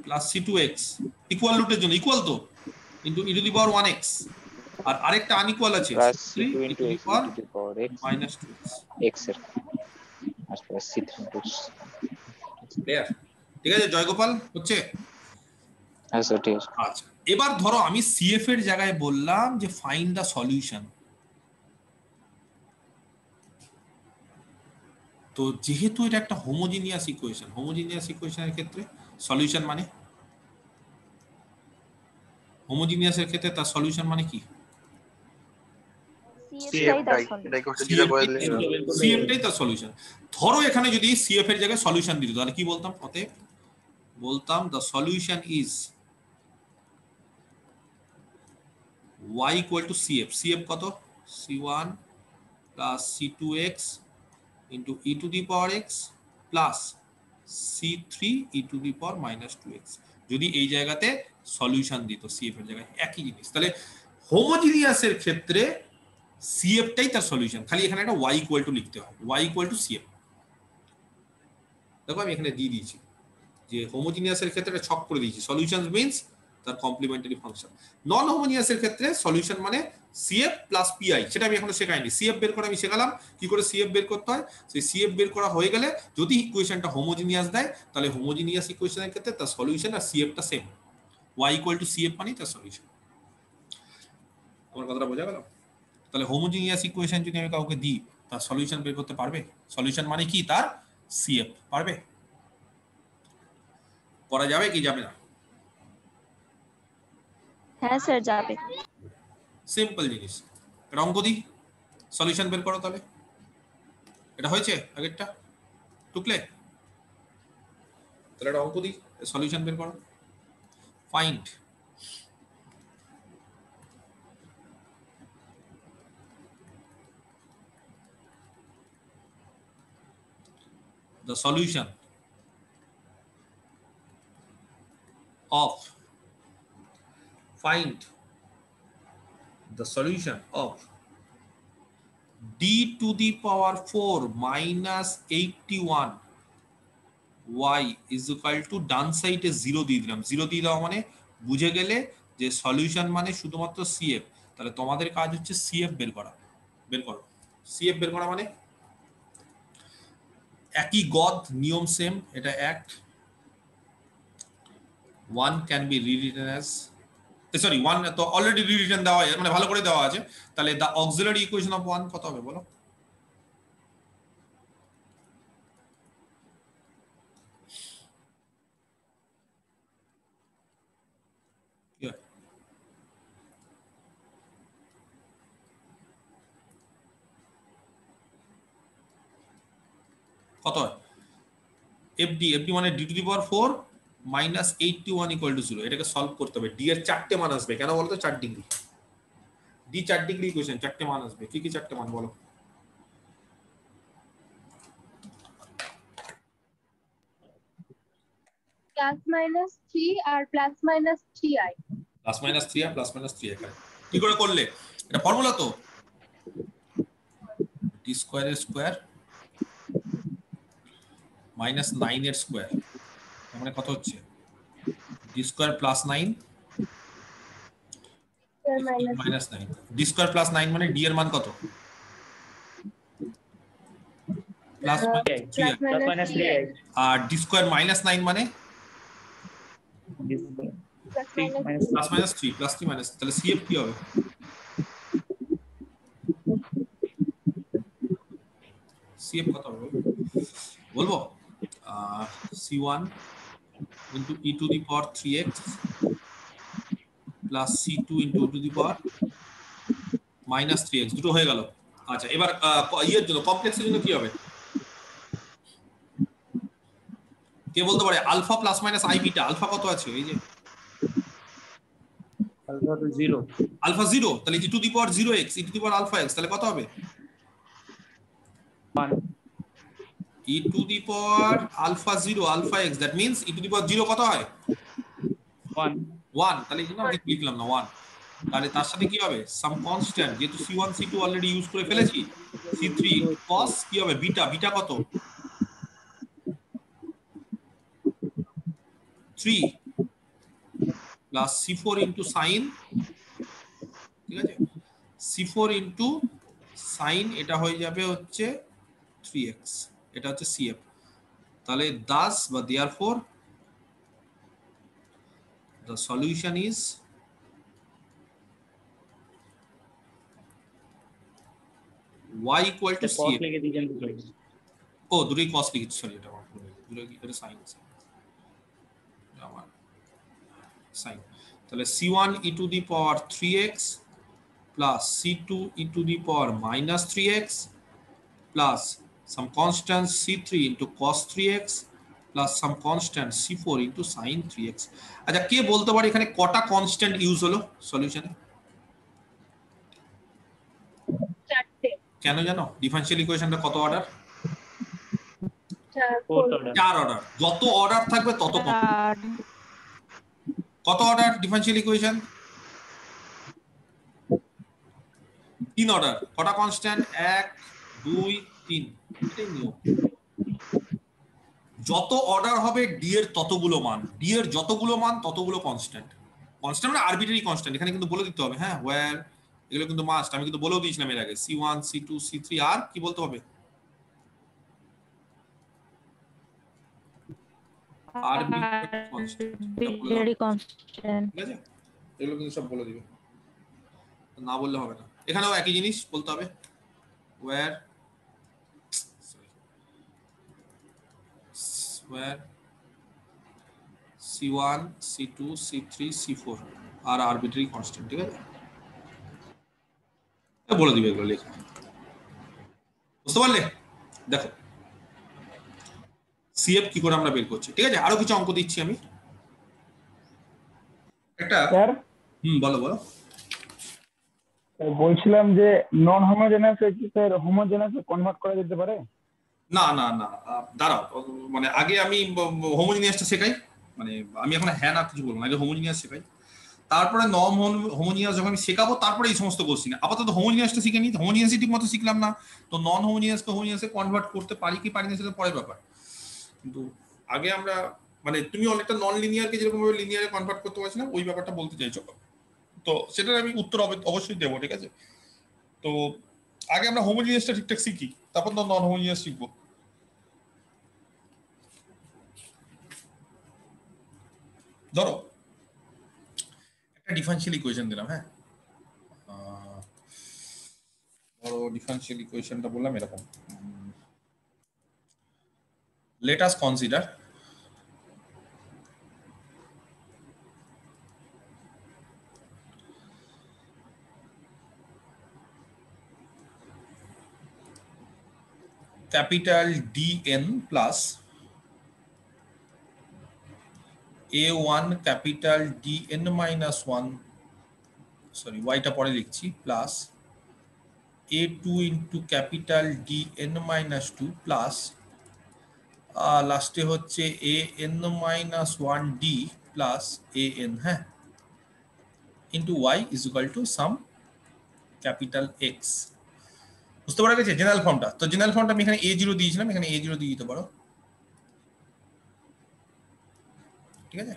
Speaker 1: plus C2x equal রুটের জন্য ইকুয়াল তো into e to the power 1x আর আরেকটা আনইকুয়াল আছে
Speaker 9: plus
Speaker 1: C3
Speaker 9: C2
Speaker 1: e
Speaker 9: into
Speaker 1: to the
Speaker 9: x
Speaker 1: power
Speaker 9: to the power x
Speaker 1: -2x।
Speaker 9: x এর আর প্লাস C3 into
Speaker 1: ক্লিয়ার? ঠিক আছে জয়গোপাল হচ্ছে?
Speaker 9: হ্যাঁ স্যার ঠিক আছে।
Speaker 1: আচ্ছা এবার ধরো আমি CF এর জায়গায় বললাম যে ফাইন্ড দা সলিউশন। তো যেহেতু এটা একটা হোমোজিনিয়াস ইকুয়েশনের ক্ষেত্রে সলিউশন মানে হোমোজিনিয়াসের ক্ষেত্রে তার সলিউশন মানে কি?
Speaker 6: CF টাই তার
Speaker 4: এটাই
Speaker 6: solution।
Speaker 4: কোশ্চেন যেটা করে দিলে
Speaker 1: CF টাই তার সলিউশন। ধরো এখানে যদি CF এর জায়গায় সলিউশন দিত তাহলে কি বলতাম? অতএব বলতাম the solution is y equal to CF। CF কত? C1 plus C2x into e to the power x plus C3 e to the power -2x। যদি এই জায়গাতে সলিউশন দিত CF এর জায়গায় একই জিনিস, তাহলে হোমোজিনিয়াসের ক্ষেত্রে CF টাই তার সলিউশন। খালি এখানে একটা y equal to লিখতে হয়, y equal to CF। দেখো আমি এখানে দিয়ে দিয়েছি যে হোমোজিনিয়াসের ক্ষেত্রে একটা ছক করে দিয়েছি, সলিউশন মিন্স তার কমপ্লিমেন্টারি ফাংশন। নন হোমোজিনিয়াসের ক্ষেত্রে সলিউশন মানে CF প্লাস PI। সেটা আমি এখনো শেখাইনি। CF বের করে আমি শেখালাম কি করে CF বের করতে হয়। সেই CF বের করা হয়ে গেলে যদি ইকুয়েশনটা হোমোজিনিয়াস দেয় তাহলে হোমোজিনিয়াস ইকুয়েশনের ক্ষেত্রে তার সলিউশন আর CFটা same. y equal to CF মানে তার সলিউশন। তোমার কথাটা বোঝা গেল? তাহলে হোমোজিনিয়াস ইকুয়েশন যদি আমি কাউকে দিই তার সলিউশন বের করতে পারবে? সলিউশন মানে কি? তার CF পারবে? করা যাবে কি যাবে না?
Speaker 6: হ্যাঁ স্যার যাবে।
Speaker 1: সিম্পল জিনিস। এটা অঙ্ক দিই, সলিউশন বের করো। তাহলে এটা হয়েছে আগেরটা টুকলে, তাহলে এটা অঙ্ক দিই, সলিউশন বের করো। Find the solution of find the solution of d to the power 4 minus 81 y is equal to ডান সাইডে 0 দিয়ে দিলাম। 0 দিয়ে দেওয়া মানে বুঝে গেলে যে সলিউশন মানে শুধুমাত্র CF। তাহলে তোমাদের কাজ হচ্ছে CF বের করা। বের করো CF বের করা মানে একই গদ নিয়ম সেম। এটা act 1 can be রিরিটেন as sorry 1 তো অলরেডি রিরিটেন দেওয়া আছে, মানে ভালো করে দেওয়া আছে। তাহলে দ্য অক্সিলারি ইকুয়েশন অফ 1 কত হবে বলো? কত হয়? FD মানে d to the power 4 minus 81 equal to 0। এটাকে সলভ করতে হবে। d এর চারটে মান আসবে। কেন বলতো? 4 ডিগ্রি। d 4 ডিগ্রি ইকুয়েশন, চারটে মান আসবে। কি কি চারটে মান বলো?
Speaker 3: +-3 আর +-3i।
Speaker 1: +-3 আর +-3 এখানে কি করে করলে? এটা ফর্মুলা তো d স্কয়ার এর স্কয়ার -9 এর স্কয়ার, তার মানে কত হচ্ছে? d square +9 -9। d স্কয়ার +9 মানে d এর মান কত? +-3i। আর d স্কয়ার -9 মানে +-3 তাহলে CF কি হবে? সিএফ কত হবে বলবো? c1 into e to the power 3x plus c2 into e to the power minus 3x, দুটো হয়ে গেল। আচ্ছা, এবার ইয়ের জন্য কমপ্লেক্সের জন্য কি হবে? কে বলতে পারে? Alpha plus minus i beta, alpha কত আছে? এই যে
Speaker 8: আলফা তো 0
Speaker 1: আলফা 0, তাহলে e to the power 0x e to the power alpha x, তাহলে কত হবে?
Speaker 8: 1
Speaker 1: e to the power alpha 0 alpha x, that means e to the power 0 কত হয়?
Speaker 8: 1
Speaker 1: 1, তাহলে এখানে আমি লিখলাম না 1, তাহলে তার সাথে কি হবে? সাম কনস্ট্যান্ট, যেহেতু c1 c2 অলরেডি ইউজ করে ফেলেছি, c3 cos কি হবে? বিটা, বিটা কত? 3 প্লাস c4 ইনটু sin, ঠিক আছে, c4 ইনটু sin, এটা হয়ে যাবে হচ্ছে 3x, এটা হচ্ছে cf। তাহলে thus বা therefore the solution is y equal to
Speaker 8: cos
Speaker 1: cf।
Speaker 8: লিখে দিয়েছেন তো।
Speaker 1: ও দুটোই cos লিখেছি, সরি, এটা আমার ভুল হয়েছে, দুটোই এটা sin আছে আমার sin। তাহলে c1 e to the power 3x plus c2 e to the power minus 3x plus some constant c3 into cos 3x plus some constant c4 into sin 3x। আচ্ছা, কে বলতে পারে এখানে কটা কনস্ট্যান্ট ইউজ হলো সলিউশনে?
Speaker 3: চারটে,
Speaker 1: কেন জানো? ডিফারেনশিয়াল ইকুয়েশনটা কত অর্ডার?
Speaker 8: 4
Speaker 1: 4 অর্ডার। যত অর্ডার থাকবে তত কম। কত অর্ডার ডিফারেনশিয়াল ইকুয়েশন? 3 অর্ডার। কটা কনস্ট্যান্ট? 1 2 3, এটাই নিয়ম। যত অর্ডার হবে ডি এর ততগুলো মান, ডি এর যতগুলো মান ততগুলো কনস্ট্যান্ট। কনস্ট্যান্ট মানে আরবিট্রারি কনস্ট্যান্ট, এখানে কিন্তু বলে দিতে হবে, হ্যাঁ, ওয়্যার, এগুলো কিন্তু মাস্ট। আমি কিন্তু বলেও দিয়েছিলাম এর আগে, c1 c2 c3, আর কি বলতে হবে?
Speaker 7: আরবিট্রারি কনস্ট্যান্ট,
Speaker 1: ঠিক আছে, এগুলো কিন্তু সব বলে দিবে, না বললে হবে না। এখানেও একই জিনিস বলতে হবে, wire c1 c2 c3 c4 আর আরবিট্রারি কনস্ট্যান্ট, ঠিক আছে, বলে দিবে এগুলো লেখা। বুঝতে পারলে? দেখো সিএফ কি করে আমরা বের করছি, ঠিক আছে। আরো কিছু অঙ্ক দিচ্ছি আমি একটা।
Speaker 5: স্যার
Speaker 1: বলো বলো।
Speaker 5: বলছিলাম যে নন হোমোজেনাস কি স্যার হোমোজেনাসে কনভার্ট করা যেতে পারে?
Speaker 1: না না না, দাঁড়াও, মানে আগে আমি হোমোজিনিয়াসটা শেখাই, মানে আমি এখন হ্যাঁ না কিছু বলবো না, আগে হোমোজিনিয়াস শেখাই, তারপরে নন হোমোজিনিয়াস যখন আমি শেখাবো তারপরে এই সমস্ত কোশ্চেন। আপাতত হোমোজিনিয়াসটা শিখে নিই, হোমোজিনিয়াসই ঠিক মতো শিখলাম না, তো নন হোমোজিনিয়াসকে হোমোজিনিয়াসে কনভার্ট করতে পারি কি পারি না সেটা পরের ব্যাপার। কিন্তু আগে আমরা, মানে তুমি অনেকটা নন লিনিয়ারকে যেরকম ভাবে লিনিয়ারে কনভার্ট করতে পারছি না, ওই ব্যাপারটা বলতে চাইছো, তো সেটার আমি উত্তর অবশ্যই দেবো, ঠিক আছে। তো আগে আমরা হোমোজিনিয়াসটা ঠিকঠাক শিখি, তারপর তো নন হোমোজিনিয়াস শিখবো। ধরো একটা ডিফারেনশিয়াল ইকুয়েশন দিলাম, হ্যাঁ, ধরো ডিফারেনশিয়াল ইকুয়েশনটা বললাম এরকম, let us consider capital DN plus A1 capital DN minus 1, sorry y টা পরে লিখছি, plus A2 into capital DN minus 2 plus লাস্টে হচ্ছে AN minus 1D plus AN, হ্যাঁ, into y is equal to some capital X। বুঝতে পারা গেছে general ফর্মটা? তো জেনারেল ফর্মটা আমি এখানে A0 দিয়েছিলাম, এখানে A0 দিয়ে দিতে পারো, ঠিক আছে।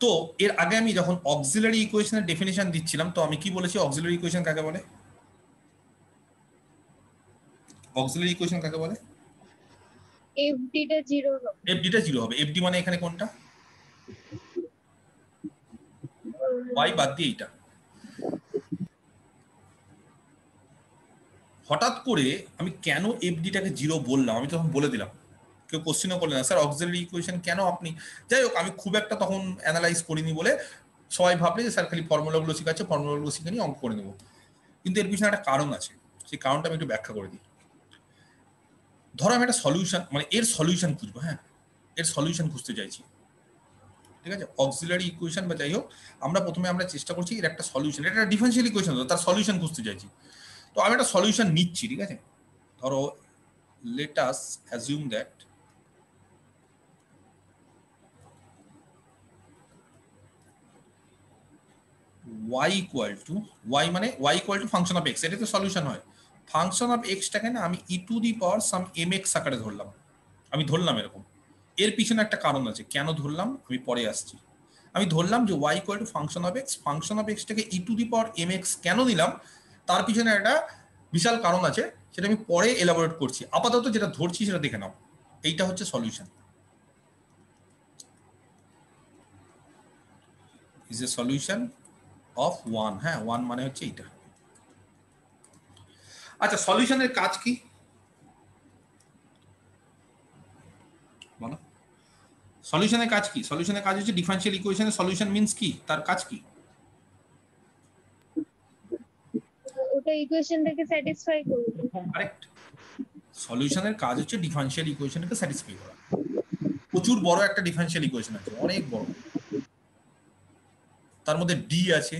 Speaker 1: তো এর আগে আমি যখন অক্সিলারি ইকুয়েশনের ডেফিনিশন দিচ্ছিলাম, তো আমি কি বলেছি অক্সিলারি ইকুয়েশন কাকে বলে? অক্সিলারি ইকুয়েশন কাকে বলে?
Speaker 3: FD টা 0 হবে।
Speaker 1: FD টা 0 হবে। FD মানে এখানে কোনটা? y বাদ দিয়ে এইটা, হঠাৎ করে আমি কেন এফডিটাকে 0 বললাম, আমি তখন বলে দিলাম, কেউ কোশ্চেনও করলেন না, স্যার অক্সিলারি ইকুয়েশন কেন আপনি, যাই হোক আমি খুব একটা তখন অ্যানালাইজ করিনি বলে সবাই ভাবলে যে স্যার খালি ফর্মুলাগুলো শেখাচ্ছে, ফর্মুলাগুলো শিখে নিয়ে অঙ্ক করে নেবো। কিন্তু এর পিছনে একটা কারণ আছে, সেই কারণটা আমি একটু ব্যাখ্যা করে দিই। ধরো আমি একটা সলিউশন, মানে এর সলিউশন খুঁজবো, হ্যাঁ এর সলিউশন খুঁজতে চাইছি, ঠিক আছে, অক্সিলারি ইকুয়েশন বা যাই হোক, আমরা চেষ্টা করছি এর একটা সলিউশন, এটা একটা ডিফারেনশিয়াল ইকুয়েশন, তার সলিউশন খুঁজতে চাইছি। তো আমি একটা সলিউশন নিচ্ছি, ঠিক আছে, ধরো let us assume that y equal two y, মানে y equal to function of x, এটা তো সলিউশন হয়। ফাংশন অফ x টাকে না আমি e to the power some mx আকারে ধরলাম, আমি ধরলাম এরকম। এর পিছনে একটা কারণ আছে, কেন ধরলাম আমি পরে আসছি। আমি ধরলাম যে y equal to function of x, function of x টাকে e to the power mx কেন নিলাম, তার পিছনে একটা বিশাল কারণ আছে, সেটা আমি পরে এলাবোরেট করছি। আপাতত যেটা ধরছি সেটা দেখে নাও, এইটা হচ্ছে solution, is a solution of 1, হ্যাঁ 1 মানে হচ্ছে এইটা। আচ্ছা সলিউশনের কাজ কি বলো, সলিউশনের কাজ কি? সলিউশনের কাজ হচ্ছে ডিফারেনশিয়াল ইকুয়েশনের সলিউশন মিন্স কি, তার কাজ কি?
Speaker 3: ওটা ইকুয়েশনটাকে স্যাটিসফাই করবে।
Speaker 1: কারেক্ট, সলিউশনের কাজ হচ্ছে ডিফারেনশিয়াল ইকুয়েশনকে স্যাটিসফাই করা। প্রচুর বড় একটা ডিফারেনশিয়াল ইকুয়েশন আছে, অনেক বড়, তার মধ্যে ডি আছে,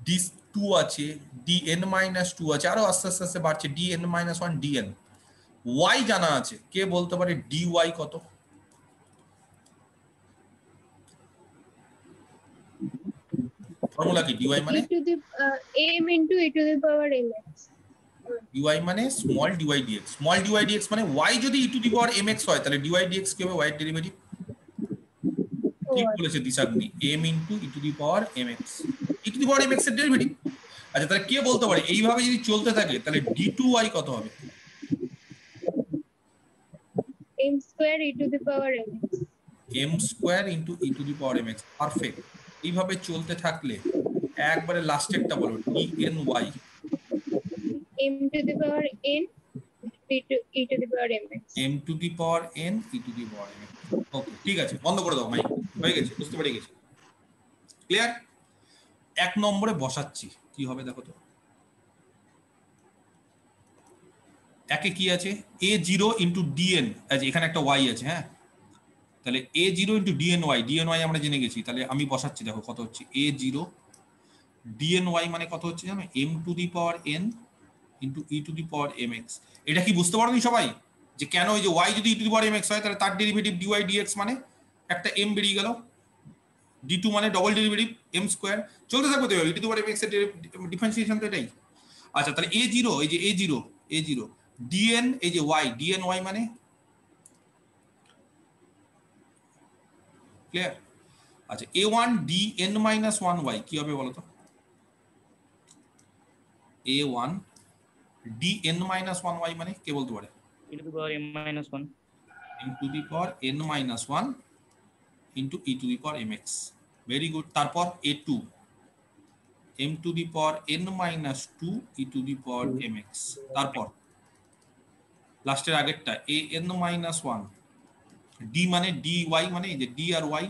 Speaker 1: d2 আছে, dn-2 আছে, আরো আস্তে আস্তে আস্তে বাড়ছে, dn-1 dn। y জানা আছে, কে বলতে পারে dy কত? ফর্মুলা কি? dy মানে
Speaker 3: m into e to the power mx,
Speaker 1: dy মানে small dy dx, small dy dx মানে y যদি e to the power mx হয় তাহলে dy dx কি হবে? y এর ডেরিভেটিভ। ঠিক বলেছে দিশাগ্নি, m into e to the power mx, e to the power mx এর ডেরিভেটিভ। আচ্ছা তাহলে কে বলতে পারে এইভাবে যদি চলতে থাকে তাহলে d2y কত হবে?
Speaker 3: m square e to the power mx,
Speaker 1: m square into e to the power mx, perfect. এইভাবে চলতে থাকলে একবারে লাস্টেরটা বলো, dny,
Speaker 3: m to the power n e to the power mx,
Speaker 1: m to the power n e to the power mx। ওকে ঠিক আছে, বন্ধ করে দাও মাইক, হয়ে গেছে, বুঝতে পেরে গেছি, ক্লিয়ার। 1 নম্বরে বসাচ্ছি, কি হবে দেখো তো। একে কি আছে? a0 into dn, আচ্ছা এখানে একটা y আছে, হ্যাঁ তাহলে a0 into dny আমরা জেনে গেছি, তাহলে আমি বসাচ্ছি, দেখো কত হচ্ছে a0 dny মানে কত হচ্ছে জানো? m to the power n into e to the power mx। এটা কি বুঝতে পারোনি সবাই যে কেন ওই যে y যদি e to the power mx হয় তাহলে তার ডেরিভেটিভ dy dx মানে একটা m বেরিয়ে গেল, d2 মানে ডবল ডেরিভেটিভ m স্কয়ার, চলতে থাকবে তো e to the power mx এর ডিফারেন্সিয়েশন তো এটাই। আচ্ছা তাহলে a0, এই যে a0 dn, এই যে y dny মানে ক্লিয়ার। আচ্ছা a1 dn-1y কি হবে বলো তো? a1 dn-1y মানে কে বলতে পারে?
Speaker 8: e to the power m-1
Speaker 1: m to the power n-1 into e to the power mx, very good. তারপর a2 m to the power n-2 e to the power mx, তারপর লাস্টের আগেরটা an-1 d মানে dy মানে এই যে d আর y,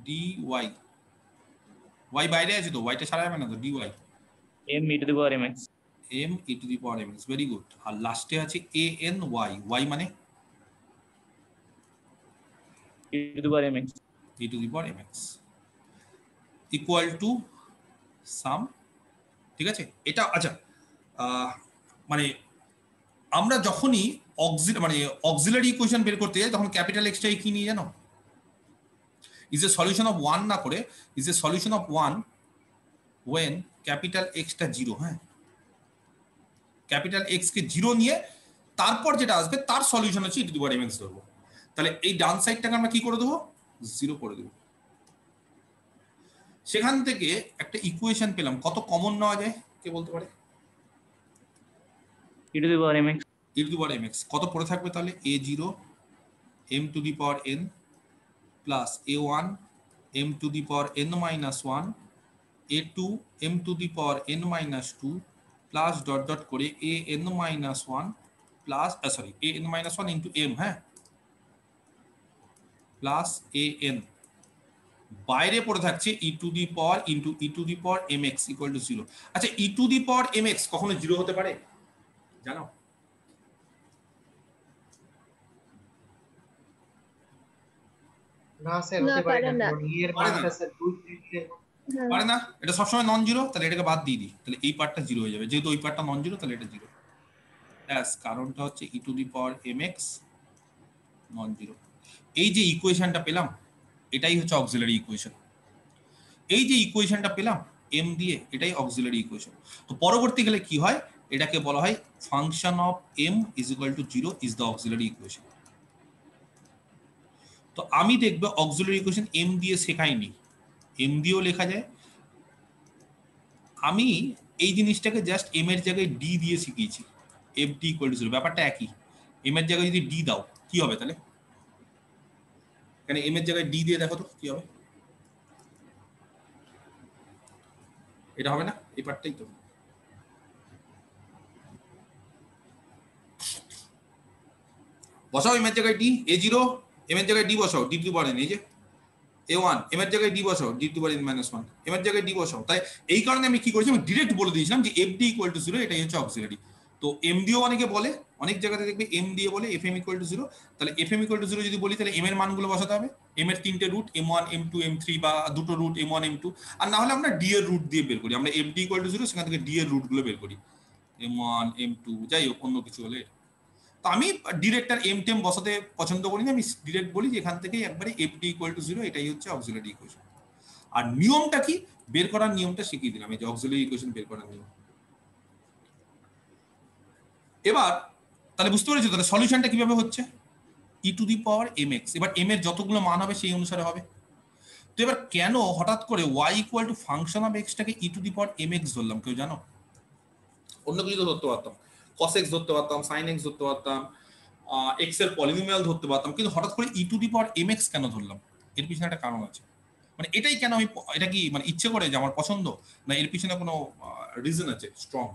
Speaker 1: dy y বাইরে আছে তো, y টা ছাড়া যাবে না তো, dy
Speaker 8: m e to the power mx,
Speaker 1: m e to the power mx, very good. আর লাস্টে আছে any, y মানে
Speaker 8: e to the power mx,
Speaker 1: e to the power mx equal to some, ঠিক আছে এটা। আচ্ছা মানে আমরা যখনই অক্সিলারি ইকুয়েশন বের করতে যাই তখন ক্যাপিটাল এক্স টাই কি নিয়ে জানো? ইজ এ সলিউশন অফ 1 না করে is a solution of 1 when capital extra 0, হ্যাঁ ক্যাপিটাল এক্স কে 0 নিয়ে তারপর যেটা আসবে তার সলিউশন হচ্ছে e to the power mx ধরবো। তাহলে এই ডান সাইডটাকে আমরা কি করে দেবো? 0 করে দেবো। সেখান থেকে একটা ইকুয়েশন পেলাম, কত কমন নেওয়া যায় কে বলতে পারে?
Speaker 8: e to the power mx,
Speaker 1: e to the power mx কত পড়ে থাকবে তাহলে? a0 m to the power n plus a1 m to the power n-1, a2 m to the power n-2 plus dot dot করে a n minus 1 plus sorry a n minus 1 into m, হ্যাঁ, plus a n, বাইরে পড়ে থাকছে e to the power into e to the power M x equal to 0। আচ্ছা, e to the power M x কখনো 0 হতে পারে জানো?
Speaker 11: না স্যার হতে পারে না, কারণ এর মানটা স্যার 2
Speaker 1: পারে না, এটা সবসময় নন জিরো। তাহলে এটাকে বাদ দিয়ে দিই, তাহলে এই পার্টটা 0 হয়ে যাবে। যেহেতু ওই পার্টটা নন জিরো তাহলে এটা 0। ব্যাস, কারণটা হচ্ছে e to the power M x non zero. এই যে ইকুয়েশনটা পেলাম এটাই হচ্ছে অক্সিলারি ইকুয়েশন। এই যে ইকুয়েশনটা পেলাম m দিয়ে, এটাই অক্সিলারি ইকুয়েশন। তো পরবর্তীকালে কি হয়, এটাকে বলা হয় function of m is equal to 0 is the auxiliary equation. তো আমি দেখবে অক্সিলারি ইকুয়েশন m দিয়ে শেখাইনি, m দিয়েও লেখা যায়। আমি এই জিনিসটাকে জাস্ট m এর জায়গায় d দিয়ে শিখিয়েছি, f d ইকুয়াল টু 0। ব্যাপারটা একই, m এর জায়গায় যদি d দাও কি হবে তাহলে? এখানে m এর জায়গায় d দিয়ে দেখো তো কি হবে। এটা হবে না, এই পার্টটাই তো। বসাও m এর জায়গায় d, a0 m এর জায়গায় d বসাও, d to the power n, এই যে a1 m এর জায়গায় d বসাও, d to the power n - 1 m এর জায়গায় d বসাও। তাই এই কারণে আমি কি করেছি, আমি ডাইরেক্ট বলে দিয়েছিলাম যে fd ইকুয়াল টু 0, এটাই হচ্ছে অক্সিলারি। তো m দিয়েও অনেকে বলে, অনেক জায়গাতে দেখবে m দিয়ে বলে fm ইকুয়াল টু 0। তাহলে fm ইকুয়াল টু 0 যদি বলি তাহলে m এর মানগুলো বসাতে হবে। m এর তিনটে রুট m1 m2 m3 বা দুটো রুট m1 m2, আর না হলে আমরা d এর রুট দিয়ে বের করি। আমরা fd ইকুয়াল টু 0 সেখান থেকে d এর রুটগুলো বের করি, m1 m2 যাই হোক অন্য কিছু হলে। তো আমি ডিরেক্ট আর এম টেম বসাতে পছন্দ করি না, আমি ডিরেক্ট বলি যে এখান থেকে একবারে fd ইকুয়াল টু 0, এটাই হচ্ছে অক্সিলারি ইকুয়েশন। আর নিয়মটা কি বের করার নিয়মটা শিখিয়ে দিলাম, এই যে অক্সিলারি ইকুয়েশন বের করার নিয়ম। এবার তাহলে বুঝতে পেরেছো তাহলে সলিউশনটা কিভাবে হচ্ছে, e to the power M x. এবার এম এর যতগুলো মান হবে সেই অনুসারে হবে। তো এবার কেন হঠাৎ করে y equal to function of এক্সটাকে e to the power M x ধরলাম, কেউ জানো? অন্য কিছু তো ধরতে পারতাম, cos x ধরতে পারতাম, sin x ধরতে পারতাম, x এর পলিনোমিয়াল ধরতে পারতাম, কিন্তু হঠাৎ করে e to the power M x কেন ধরলাম? এর পিছনে একটা কারণ আছে। মানে এটাই কেন আমি, এটা কি মানে ইচ্ছে করে যে আমার পছন্দ, না এর পিছনে কোনো রিজন আছে স্ট্রং?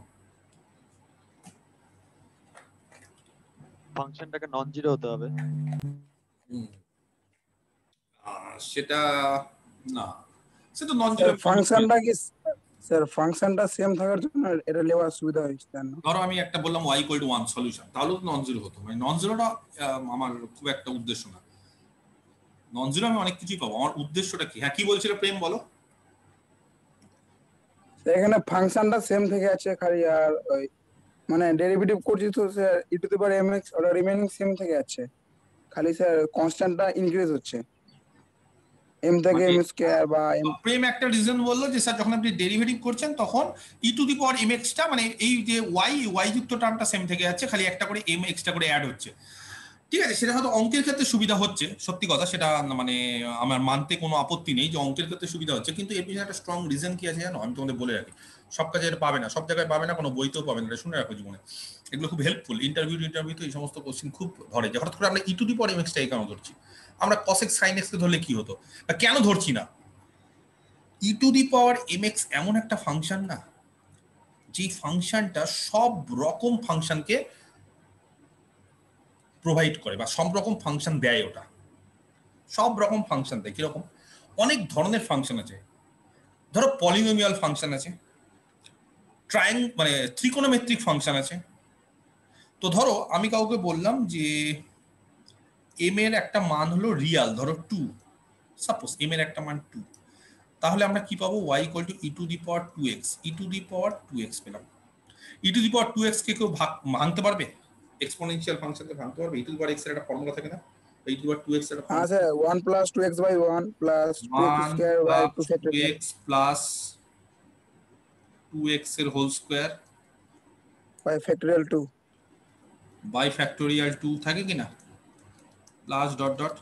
Speaker 4: ফাংশনটাকে নন জিরো হতে হবে।
Speaker 1: সেটা না, সেটা নন জিরো।
Speaker 5: ফাংশনটা কি স্যার, ফাংশনটা সেম থাকার জন্য এটা নেওয়ার সুবিধা হয়েছে তাই না?
Speaker 1: ধরো আমি একটা বললাম y ইকুয়াল টু 1 সলিউশন, তাহলে তো নন জিরো হতো। মানে নন জিরোটা আমার খুব একটা উদ্দেশ্য না। নন জিরো আমি অনেক কিছুই পাবো, আমার উদ্দেশ্যটা কি? হ্যাঁ কি বলছিল প্রেম, বলো।
Speaker 5: এখানে ফাংশনটা সেম থেকে আছে খালি, আর ওই মানে ডেরিভেটিভ করছি তো sir e to the power M X ওটা রিমেইনিং সেম থেকে আছে, খালি স্যার কনস্ট্যান্টটা ইনক্রিজ হচ্ছে m থেকে m স্কয়ার বা m।
Speaker 1: প্রেম একটা রিজন বললো যে স্যার যখন আপনি ডেরিভেটিভ করছেন তখন e to the power m এক্সটা, মানে এই যে y যুক্ত টার্মটা সেম থেকে যাচ্ছে, খালি একটা করে m এক্সট্রা করে অ্যাড হচ্ছে। ঠিক আছে, সেটা হয়তো অঙ্কের ক্ষেত্রে সুবিধা হচ্ছে, সত্যি কথা, সেটা মানে আমার মানতে কোনো আপত্তি নেই যে অঙ্কের ক্ষেত্রে সুবিধা হচ্ছে, কিন্তু এর পিছনে একটা স্ট্রং রিজন কি আছে জানো? আমি তোমাদের বলে রাখি, সব কাজে এটা পাবে না, সব জায়গায় পাবে না, কোনো বইতেও পাবে না, এটা শুনে রাখো জীবনে। এগুলো খুব হেল্পফুল, ইন্টারভিউ তো এই সমস্ত কোশ্চেন খুব ধরে, যে হঠাৎ করে আমরা e to the power m এক্সটা এই কারণে ধরছি, আমরা cos x sin x কে ধরলে কি হতো, বা কেন ধরছি না? E to the power M x এমন একটা ফাংশন না, যে ফাংশনটা সব রকম ফাংশনকে প্রোভাইড করে বা সব রকম ফাংশন দেয়। ওটা সব রকম ফাংশন দেয়। কিরকম? অনেক ধরনের ফাংশন আছে। ধরো পলিনোমিয়াল ফাংশন আছে, মানে ত্রিকোণমিতিক ফাংশন আছে। তো ধরো আমি কাউকে বললাম যে এম এর একটা মান হলো রিয়াল, ধরো 2, সাপোজ এম এর একটা মান 2, তাহলে আমরা কি পাবো? y equal two E to the power 2x, E to the power 2x পেলাম। ই টু দি পাওয়ার 2x কে কেউ ভাঙতে পারবে? এক্সপোনেনশিয়াল ফাংশনকে ভাঙতে পারবে? ই টু দি পাওয়ার x এর একটা ফর্মুলা থাকে না, e to the power 2x এর একটা
Speaker 5: হ্যাঁ sir, 1 plus 2x by 1 plus 2x square by 2 factorial
Speaker 1: 2x plus 2x এর whole square
Speaker 5: by factorial 2
Speaker 1: by factorial 2 থাকে কি না, প্লাস ডট ডট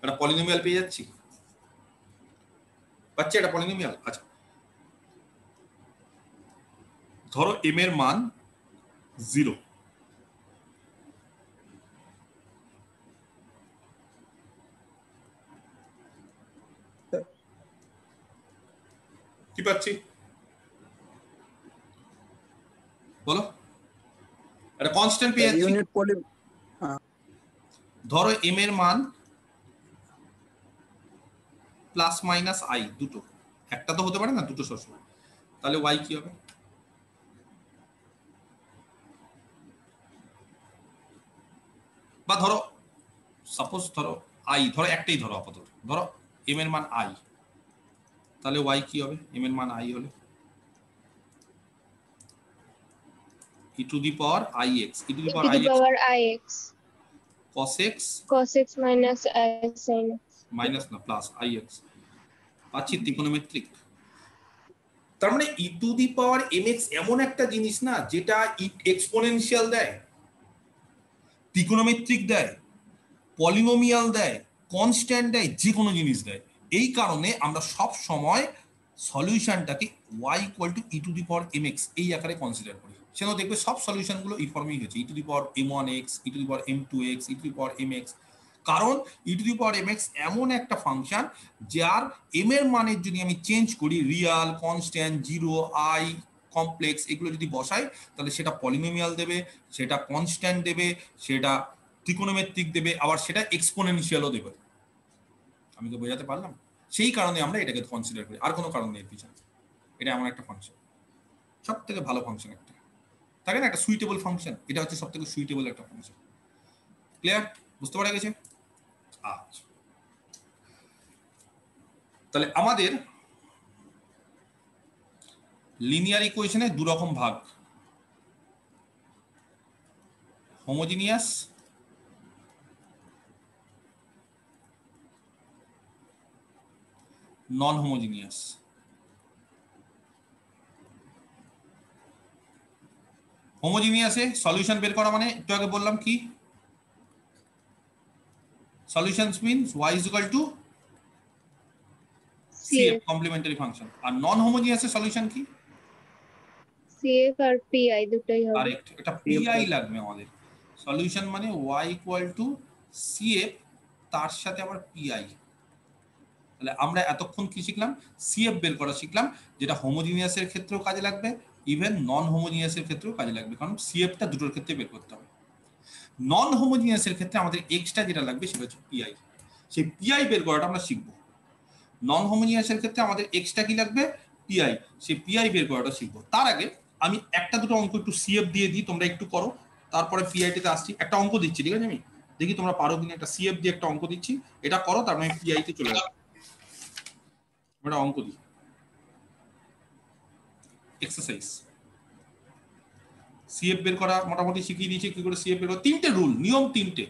Speaker 1: একটা পলিনোমিয়াল পেয়ে যাচ্ছি, পাচ্ছি একটা পলিনোমিয়াল। আচ্ছা ধরো m এর মান 0, কি পাচ্ছি? একটা কনস্ট্যান্ট পেয়ে যাচ্ছি।
Speaker 5: ইউনিট পলি
Speaker 1: ধরো m এর মান প্লাস মাইনাস i দুটো, একটা তো হতে পারে না, দুটো সবসময়। তাহলে y কি হবে? বা ধরো সাপোজ ধরো i, ধরো একটাই ধরো আপাতত, ধরো m এর মান i, তাহলে y কি হবে? m এর মান i হলে e to the power ix, e to the
Speaker 3: e
Speaker 1: power
Speaker 3: to the
Speaker 1: ix
Speaker 3: power ix
Speaker 1: cos x
Speaker 3: cos x minus I sin x.
Speaker 1: Minus না প্লাস ix পাচ্ছি ত্রিকোণমিতিক। তার মানে e to the power mx এমন একটা জিনিস না যেটা এক্সপোনেনশিয়াল দেয়, ত্রিকোণমিতিক দেয়, পলিনোমিয়াল দেয়, কনস্ট্যান্ট দেয়, যে কোনো জিনিস দেয়। এই কারণে আমরা সব সময় সলিউশনটাকে y equal to e to the power mx এই আকারে কনসিডার করি। সেটা দেখবে সব সলিউশনগুলো এই ফর্মেই হয়েছে, e to the power m1x, e to the power m2x, e to the power mx। কারণ e to the power mx এমন একটা ফাংশন যার m এর মানের যদি আমি চেঞ্জ করি, Real, constant, zero, I, complex, এগুলো যদি বসাই, তাহলে সেটা পলিনোমিয়াল দেবে, সেটা কনস্ট্যান্ট দেবে, সেটা ত্রিকোণমিতিক দেবে, আবার সেটা এক্সপোনেনশিয়ালও দেবে। আমি তো বোঝাতে পারলাম? সেই কারণে আমরা এটাকে কনসিডার করি, আর কোনো কারণ নেই পিছনে। এটা এমন একটা ফাংশন, সব থেকে ভালো ফাংশন একটা থাকে না, একটা সুইটেবল ফাংশন, এটা হচ্ছে সব থেকে সুইটেবল একটা ফাংশন। ক্লিয়ার? বুঝতে পারা গেছে? আচ্ছা, তাহলে আমাদের লিনিয়ার ইকুয়েশনে দু রকম ভাগ, হোমোজিনিয়াস নন হোমোজিনিয়াস। হোমোজিনিয়াসে সলিউশন বের করা মানে একটু আগে বললাম কি, solutions means y is equal to CF complementary function. আর নন হোমোজিনিয়াসে সলিউশন কি?
Speaker 3: CF আর pi দুটোই হবে।
Speaker 1: কারেক্ট, এটা pi লাগবে আমাদের। সলিউশন মানে y ইকুয়াল টু CF, তার সাথে আবার pi। তাহলে আমরা এতক্ষণ কি শিখলাম? CF বের করা শিখলাম, যেটা হোমোজিনিয়াসের ক্ষেত্রেও কাজে লাগবে, ইভেন নন হোমোজিনিয়াসের ক্ষেত্রেও কাজে লাগবে, কারণ CF-টা দুটোর ক্ষেত্রে বের করতে হবে। নন হোমোজিনিয়াসের ক্ষেত্রে আমাদের এক্সট্রা যেটা লাগবে সেটা হচ্ছে pi, সেই pi বের করাটা আমরা শিখবো। নন হোমোজিনিয়াসের ক্ষেত্রে আমাদের এক্সট্রা কি লাগবে? pi, সেই pi বের করাটা শিখবো। তার আগে আমি একটা দুটো অঙ্ক একটু CF দিয়ে দিই, তোমরা একটু করো, তারপরে pi-তে আসছি। একটা অঙ্ক দিচ্ছি, ঠিক আছে? আমি দেখি তোমরা পারো কিনা। একটা CF দিয়ে একটা অঙ্ক দিচ্ছি, এটা করো, তারপরে আমি pi-তে চলে যাবো। আমরা অঙ্ক দিই, এক্সারসাইজ। CF বের করা মোটামুটি শিখিয়ে দিয়েছি কি করে CF বের করা। তিনটে রুল, নিয়ম তিনটে,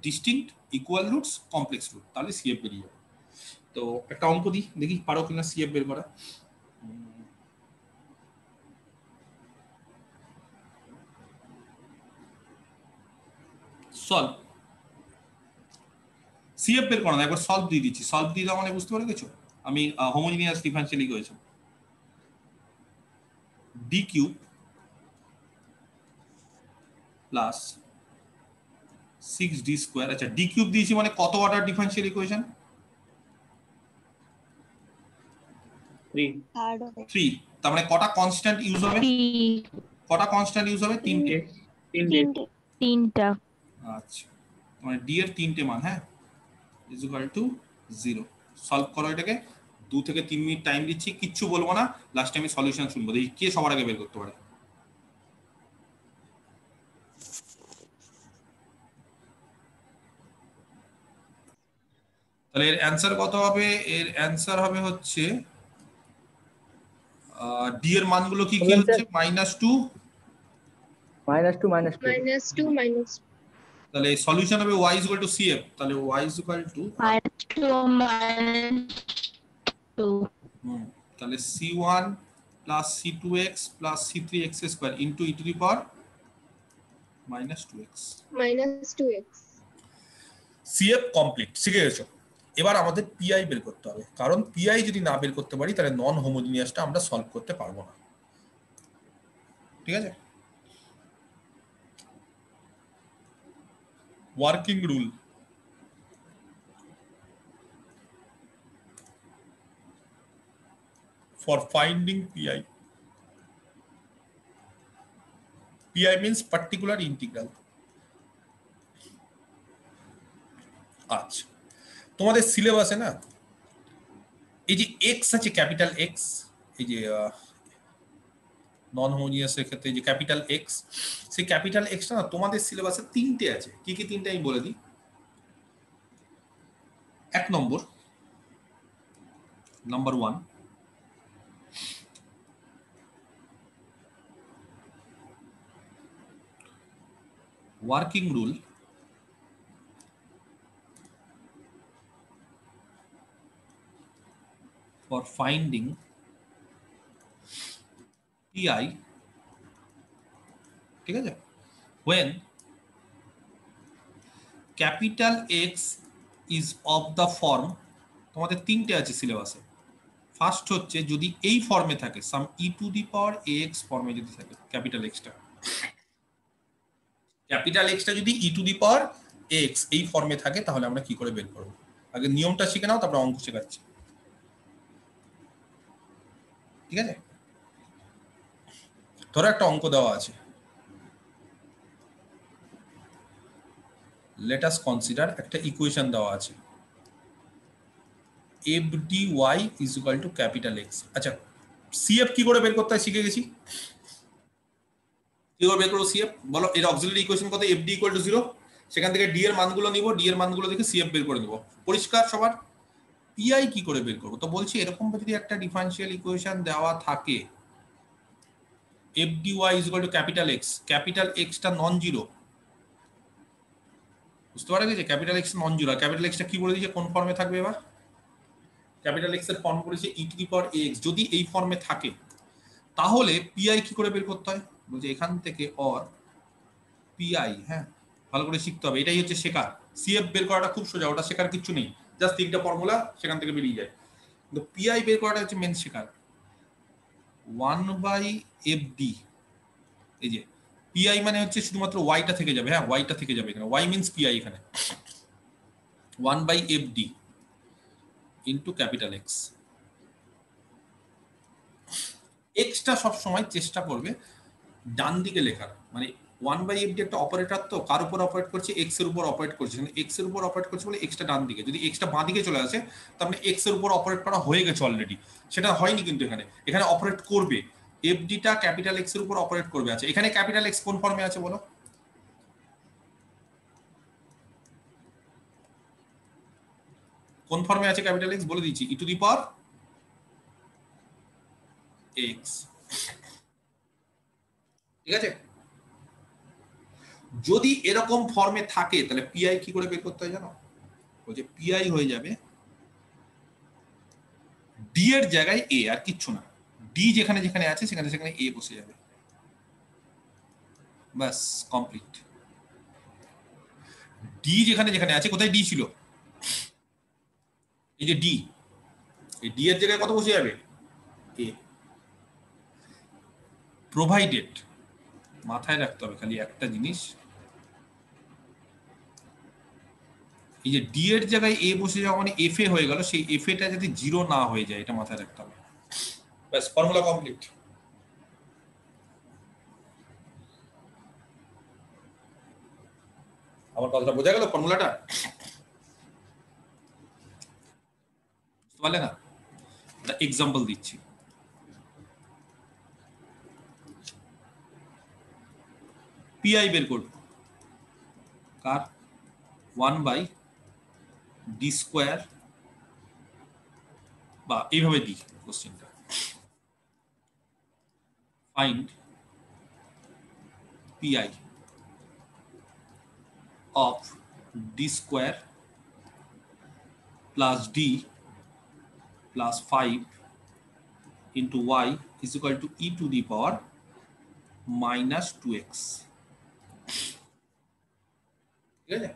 Speaker 1: distinct, equal roots, complex root, তাহলে CF বেরিয়ে যাবে। তো একটা অঙ্ক দিই, দেখি পারো কিনা CF বের করা। সলভ, CF বের করা না, একবার সলভ দিয়ে দিচ্ছি। সলভ দিয়ে দাও মানে বুঝতে পারে গেছো? আমি homogeneous differential equation d cube plus 6d square. আচ্ছা, d কিউব দিয়েছি মানে কত অর্ডার ডিফারেনশিয়াল ইকুয়েশন? 3। তার মানে কটা কনস্ট্যান্ট ইউজ হবে? কটা কনস্ট্যান্ট ইউজ হবে? তিনটা। আচ্ছা, মানে d এর তিনটে মান, হ্যাঁ, ইজ ইকুয়াল টু 0। সলভ করো এটাকে, 2 থেকে 3 মিনিট টাইম দিচ্ছি, কিচ্ছু বলবো না, লাস্টে আমি সলিউশন শুনবো, দেখি কে সবার আগে বের করতে পারে। তাহলে এর অ্যানসার কত হবে? এর অ্যানসার হবে হচ্ছে d এর মানগুলো কি কি হচ্ছে? -2
Speaker 3: -2
Speaker 1: তাহলে সলিউশন হবে y = CF, তাহলে y = তাহলে C1 plus C2x plus C3x² into e to the power -2x। CF complete, শিখে গেছো। এবার আমাদের PI বের করতে হবে, কারণ PI যদি না বের করতে পারি তাহলে নন হোমোজিনিয়াসটা আমরা সলভ করতে পারবো না। ঠিক আছে? Working rule, for finding PI. PI means particular integral. আচ্ছা, তোমাদের সিলেবাসে না এই যে এক্স আছে, ক্যাপিটাল এক্স, এই যে নন হোমোজিনিয়াসের ক্ষেত্রে যে ক্যাপিটাল এক্স, সেই ক্যাপিটাল এক্সটা না তোমাদের সিলেবাসে তিনটে আছে। কি কি তিনটে আমি বলে দিই। এক নম্বর, number 1, working rule for finding pi, ঠিক আছে, when capital X is of the form, তোমাদের তিনটে আছে সিলেবাসে। ফার্স্ট হচ্ছে যদি এই ফর্মে থাকে, সাম e to the power ax ফর্মে যদি থাকে ক্যাপিটাল এক্সটা, ক্যাপিটাল এক্সটা যদি e to the power ax এই ফর্মে থাকে তাহলে আমরা কি করে বের করব। আগে নিয়মটা শিখে নাও, তারপর অঙ্ক শেখাচ্ছি, ঠিক আছে। ধরো একটা অঙ্ক দেওয়া আছে, লেট আস কনসিডার একটা ইকুয়েশন দেওয়া আছে f dy is equal to capital x। আচ্ছা, cf কি করে বের করতে হয় শিখে গেছি। কি করে বের করব cf বলো। এর অক্সিলারি ইকুয়েশন কত, f d equal to 0, সেখান থেকে d এর মানগুলো নিব, d এর মানগুলো দেখে cf বের করে নেব। পরিষ্কার সবার। pi কি করে বের করব, তো বলছি এরকম যদি একটা ডিফারেনশিয়াল ইকুয়েশন দেওয়া থাকে f dy is equal to capital x, capital x টা নন জিরো, বুঝতে পারা গেছে, capital x non zero. Capital x টা কি বলে দিয়েছে, কোন ফর্মে থাকবে এবার, ক্যাপিটাল x এর ফর্ম বলেছে e to the power ax, যদি এই ফর্মে থাকে তাহলে pi কি করে বের করতে হয়, বলছে এখান থেকে অর pi, হ্যাঁ ভালো করে শিখতে হবে, এটাই হচ্ছে শেখার। cf বের করাটা খুব সোজা, ওটা শেখার কিছু নেই, জাস্ট তিনটা ফর্মুলা সেখান থেকে বেরিয়ে যায়। কিন্তু pi বের করাটা হচ্ছে মেন শেখার। 1/fd, এই যে pi মানে হচ্ছে শুধুমাত্র y টা থেকে যাবে, হ্যাঁ y টা থেকে যাবে এখানে, y মিন্স pi এখানে 1/fd into capital x। x টা সব সময় চেষ্টা করবে ডান দিকে লেখার, মানে 1/fd একটা অপারেটর, তো কার উপর অপারেট করছে, x এর উপর অপারেট করছে, x এর উপর অপারেট করছে বলে x টা ডান দিকে। যদি x টা বাঁ দিকে চলে আসে তার মানে x এর উপর অপারেট করা হয়ে গেছে অলরেডি, সেটা হয়নি কিন্তু এখানে অপারেট করবে, fd টা ক্যাপিটাল x এর উপর অপারেট করবে। আছে এখানে ক্যাপিটাল x কোন ফর্মে আছে বলো, কোন ফর্মে আছে ক্যাপিটাল x বলে দিচ্ছি, e to the power x, ঠিক আছে। যদি এরকম ফর্মে থাকে তাহলে pi কি করে বের করতে হয় জানো, বলছে pi হয়ে যাবে d এর জায়গায় a, আর কিচ্ছু না, d যেখানে যেখানে আছে সেখানে সেখানে a বসে যাবে, বাস কমপ্লিট। d যেখানে যেখানে আছে, কোথায় d ছিল, এই যে d, এই d এর জায়গায় কত বসে যাবে, a, প্রোভাইডেড, মাথায় রাখতে হবে খালি একটা জিনিস, এই যে ডি এর জায়গায় এ বসে যাওয়া মানে এফ এ হয়ে গেল, সেই এফ এটা যাতে জিরো না হয়ে যায় এটা মাথায় রাখতে হবে, ব্যাস ফর্মুলা কমপ্লিট। আমার কথাটা বোঝা গেল, ফর্মুলাটা বুঝতে পারলে না, এক্সাম্পল দিচ্ছি। পিআই বের করব কার, 1/d স্কয়ার, বা এইভাবে দিই কোশ্চেনটা, find PI of d square plus d plus 5 into y is equal to e to the power minus 2x, ঠিক আছে।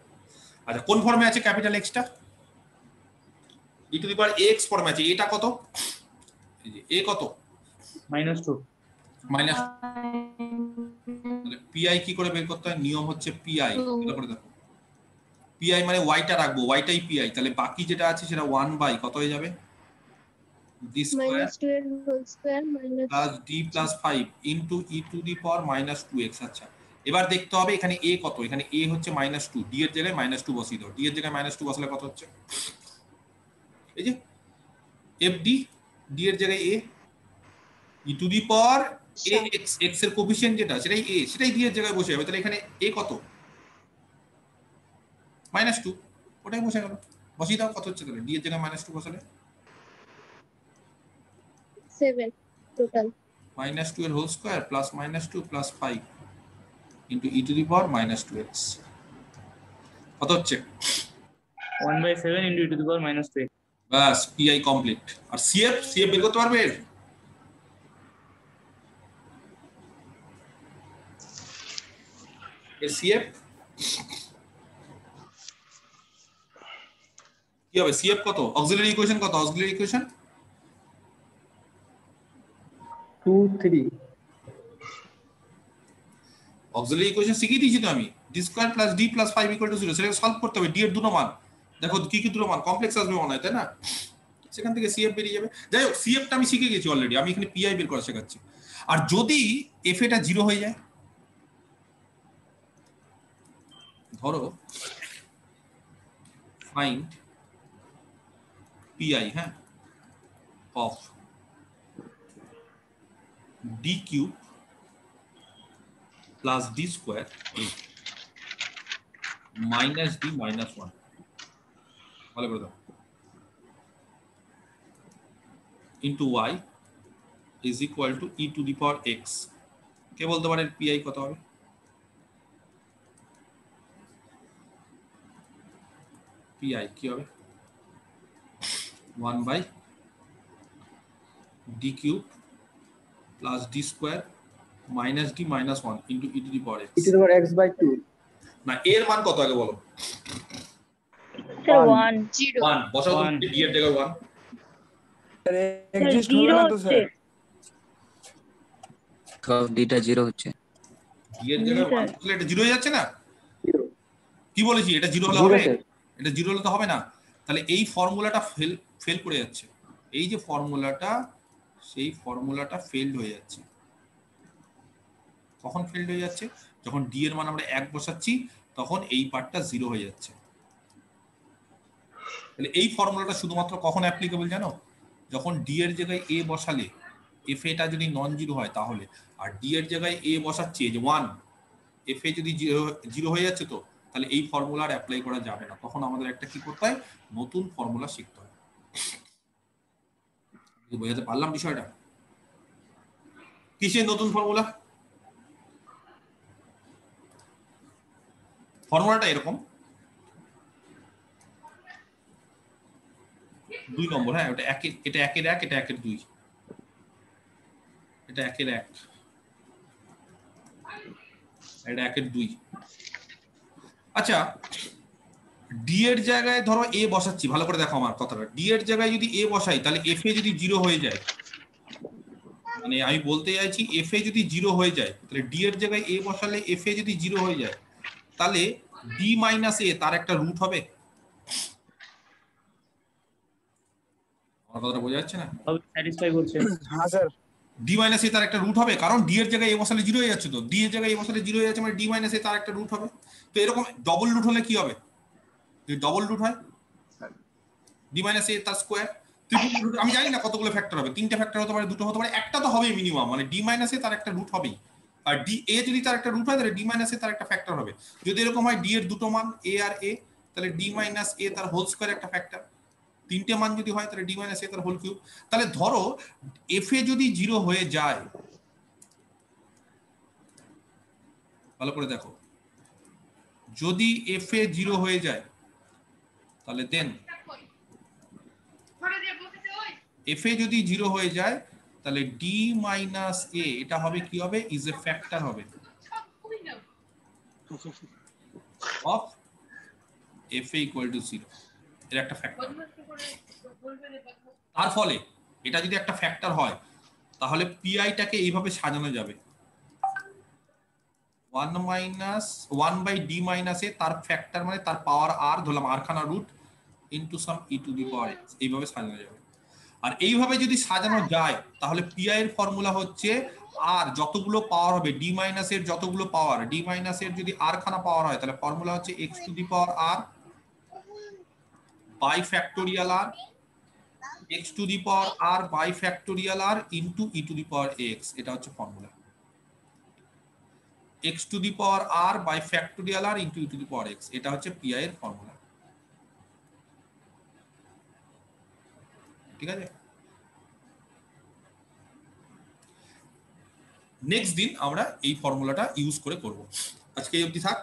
Speaker 1: আচ্ছা কোন ফর্মে আছে ক্যাপিটাল x টা, e to the power ax ফর্মে আছে, এটা কত, এই যে a কত
Speaker 8: -2,
Speaker 1: মাইনাস, তাহলে pi কি করে বের করতে হয়, নিয়ম হচ্ছে pi, এটা করে দেখো, pi মানে y টা রাখবো, y টাই pi, তাহলে বাকি যেটা আছে সেটা 1 বাই কত হয়ে যাবে d square
Speaker 3: minus 12 whole square minus
Speaker 1: plus d plus 5 into e to the power minus 2x। আচ্ছা এবার দেখতে হবে এখানে a কত, এখানে a হচ্ছে -2, d এর জায়গায় -2 বসিয়ে দাও, d এর জায়গায় -2 বসালে কত হচ্ছে, এই যে fd, d এর জায়গায় a, e to the power ax, x এর কোএফিসিয়েন্ট যেটা সেটাই a, সেটাই d এর জায়গায় বসে যাবে। তাহলে এখানে a কত, -2, ওটাই বসে গেল, বসিয়ে দাও কত হচ্ছে, তাহলে d এর জায়গায় -2 বসালে
Speaker 3: 7 total
Speaker 1: -2 এর whole square plus -2 plus 5 into e to the power -2x কত হচ্ছে
Speaker 8: 1/7 into e to the power -2x।
Speaker 1: বাস pi কমপ্লিট। আর cf বের করতে পারবে, এর cf কি হবে, cf কত, অক্সিলারি ইকুয়েশন কত, অক্সিলারি ইকুয়েশন
Speaker 10: 2 3
Speaker 1: অক্সিলারি ইকুয়েশন শিখিয়ে দিয়েছি তো আমি, d square plus d plus 5 = 0। সেটাকে সলভ করতে হবে, d এর দুটো মান দেখো কি কি দুটো মান, কমপ্লেক্স আসবে মনে হয় তাই না, সেখান থেকে cf বেরিয়ে যাবে। যাই হোক cf টা আমি শিখে গেছি অলরেডি, আমি এখানে pi বের করা শেখাচ্ছি। আর যদি f এটা 0 হয়ে যায়, ধরো ফাইন্ড pi হ্যাঁ of d cube plus d square minus d minus 1, ভালো করে দাও, into y is equal to e to the power x। কে বলতে পারে pi কত হবে, pi কি হবে 1 by d cube plus d square minus d minus 1 into e to the power x।
Speaker 10: e to the power x/2
Speaker 1: না এর মান কত আগে বলো,
Speaker 6: স্যার 1 0
Speaker 1: 1 বসাও তো, d এর জায়গায় 1,
Speaker 5: স্যার এক্সিস্ট হবে না তো স্যার,
Speaker 12: সব ডিটা 0 হচ্ছে,
Speaker 1: d এর জায়গায় 1 তাহলে এটা 0 হয়ে যাচ্ছে না, কি বলেছি এটা 0 হলে হবে, এটা 0 হলে তো হবে না, তাহলে এই ফর্মুলাটা ফেল করে যাচ্ছে, এই যে ফর্মুলাটা সেই ফর্মুলাটা ফেলড হয়ে যাচ্ছে। কখন ফেলড হয়ে যাচ্ছে, যখন d এর মান আমরা 1 বসাচ্ছি তখন এই পার্টটা 0 হয়ে যাচ্ছে। তাহলে এই ফর্মুলাটা শুধুমাত্র কখন অ্যাপ্লিকেবল জানো, যখন d এর জায়গায় a বসালে f এটা যদি নন জিরো হয় তাহলে, আর d এর জায়গায় a বসাচ্ছে যে 1, f এ যদি 0 হয়ে যাচ্ছে তো তাহলে এই ফর্মুলা আর অ্যাপ্লাই করা যাবে না, তখন আমাদের একটা কি করতে হয়, নতুন ফর্মুলা শিখতে হয়। বোঝাতে পারলাম বিষয়টা, কিসের নতুন ফর্মুলা, ফর্মুলাটা এরকম 2 নম্বর, হ্যাঁ ওটা এটা 1 এর 1, এটা 1 এর 2, এটা 1 এর 1, এটা 1 এর 2। আচ্ছা d এর জায়গায় ধরো a বসাচ্ছি, ভালো করে দেখো আমার কথাটা, d এর জায়গায় যদি a বসাই তাহলে f এ যদি 0 হয়ে যায়, মানে আমি বলতে চাইছি f এ যদি 0 হয়ে যায় তাহলে d এর জায়গায় a বসালে f এ যদি 0 হয়ে যায় তাহলে d মাইনাস a তার একটা রুট হবে, আমার কথাটা বোঝা যাচ্ছে না,
Speaker 8: স্যাটিসফাই করছে
Speaker 5: হ্যাঁ স্যার
Speaker 1: d মাইনাস a তার একটা রুট হবে, কারণ d এর জায়গায় a বসালে 0 হয়ে যাচ্ছে, তো d এর জায়গায় a বসালে 0 হয়ে যাচ্ছে মানে d মাইনাস a তার একটা রুট হবে। তো এরকম ডবল রুট হলে কি হবে, যদি ডবল রুট হয় d মাইনাস a তার স্কয়ার, ট্রিপল রুট আমি জানি না কতগুলো ফ্যাক্টর হবে, 3টে ফ্যাক্টর হতে পারে, 2টো হতে পারে, একটা তো হবে মিনিমাম, মানে d মাইনাস a তার একটা রুট হবেই, আর d a যদি তার একটা রুট হয় তাহলে d মাইনাস a তার একটা ফ্যাক্টর হবে। যদি এরকম হয় d এর দুটো মান a আর a তাহলে d মাইনাস a তার হোল স্কয়ার একটা ফ্যাক্টর, 3টে মান যদি হয় তাহলে d মাইনাস a তার হোল কিউব। তাহলে ধরো f এ যদি 0 হয়ে যায়, ভালো করে দেখো, যদি f এ 0 হয়ে যায় তাহলে দেন f এ যদি 0 হয়ে যায় তাহলে d মাইনাস a এটা হবে কি হবে, ইজ এ ফ্যাক্টর হবে of f a equal to 0, এর একটা ফ্যাক্টর। তার ফলে এটা যদি একটা ফ্যাক্টর হয় তাহলে pi টাকে এইভাবে সাজানো যাবে, 1 minus 1 by d minus a তার ফ্যাক্টর মানে তার পাওয়ার r, ধরলাম r খানা root into some e to the power x, এইভাবে সাজানো যাবে। আর এইভাবে যদি সাজানো যায় তাহলে পিআই এর ফর্মুলা হচ্ছে আর যতগুলো পাওয়ার হবে ডি মাইনাস এর যতগুলো পাওয়ার, ডি মাইনাস এর যদি আর খানা পাওয়ার হয় তাহলে ফর্মুলা হচ্ছে X to the power R by factorial R, X to the power R by factorial R into e to the power X, এটা হচ্ছে formula. X to the power R by factorial R into e to the power X, এটা হচ্ছে PI এর formula. ঠিক আছে, next দিন আমরা এই ফর্মুলাটা ইউজ করে করব। আজকে এই অবধি থাক।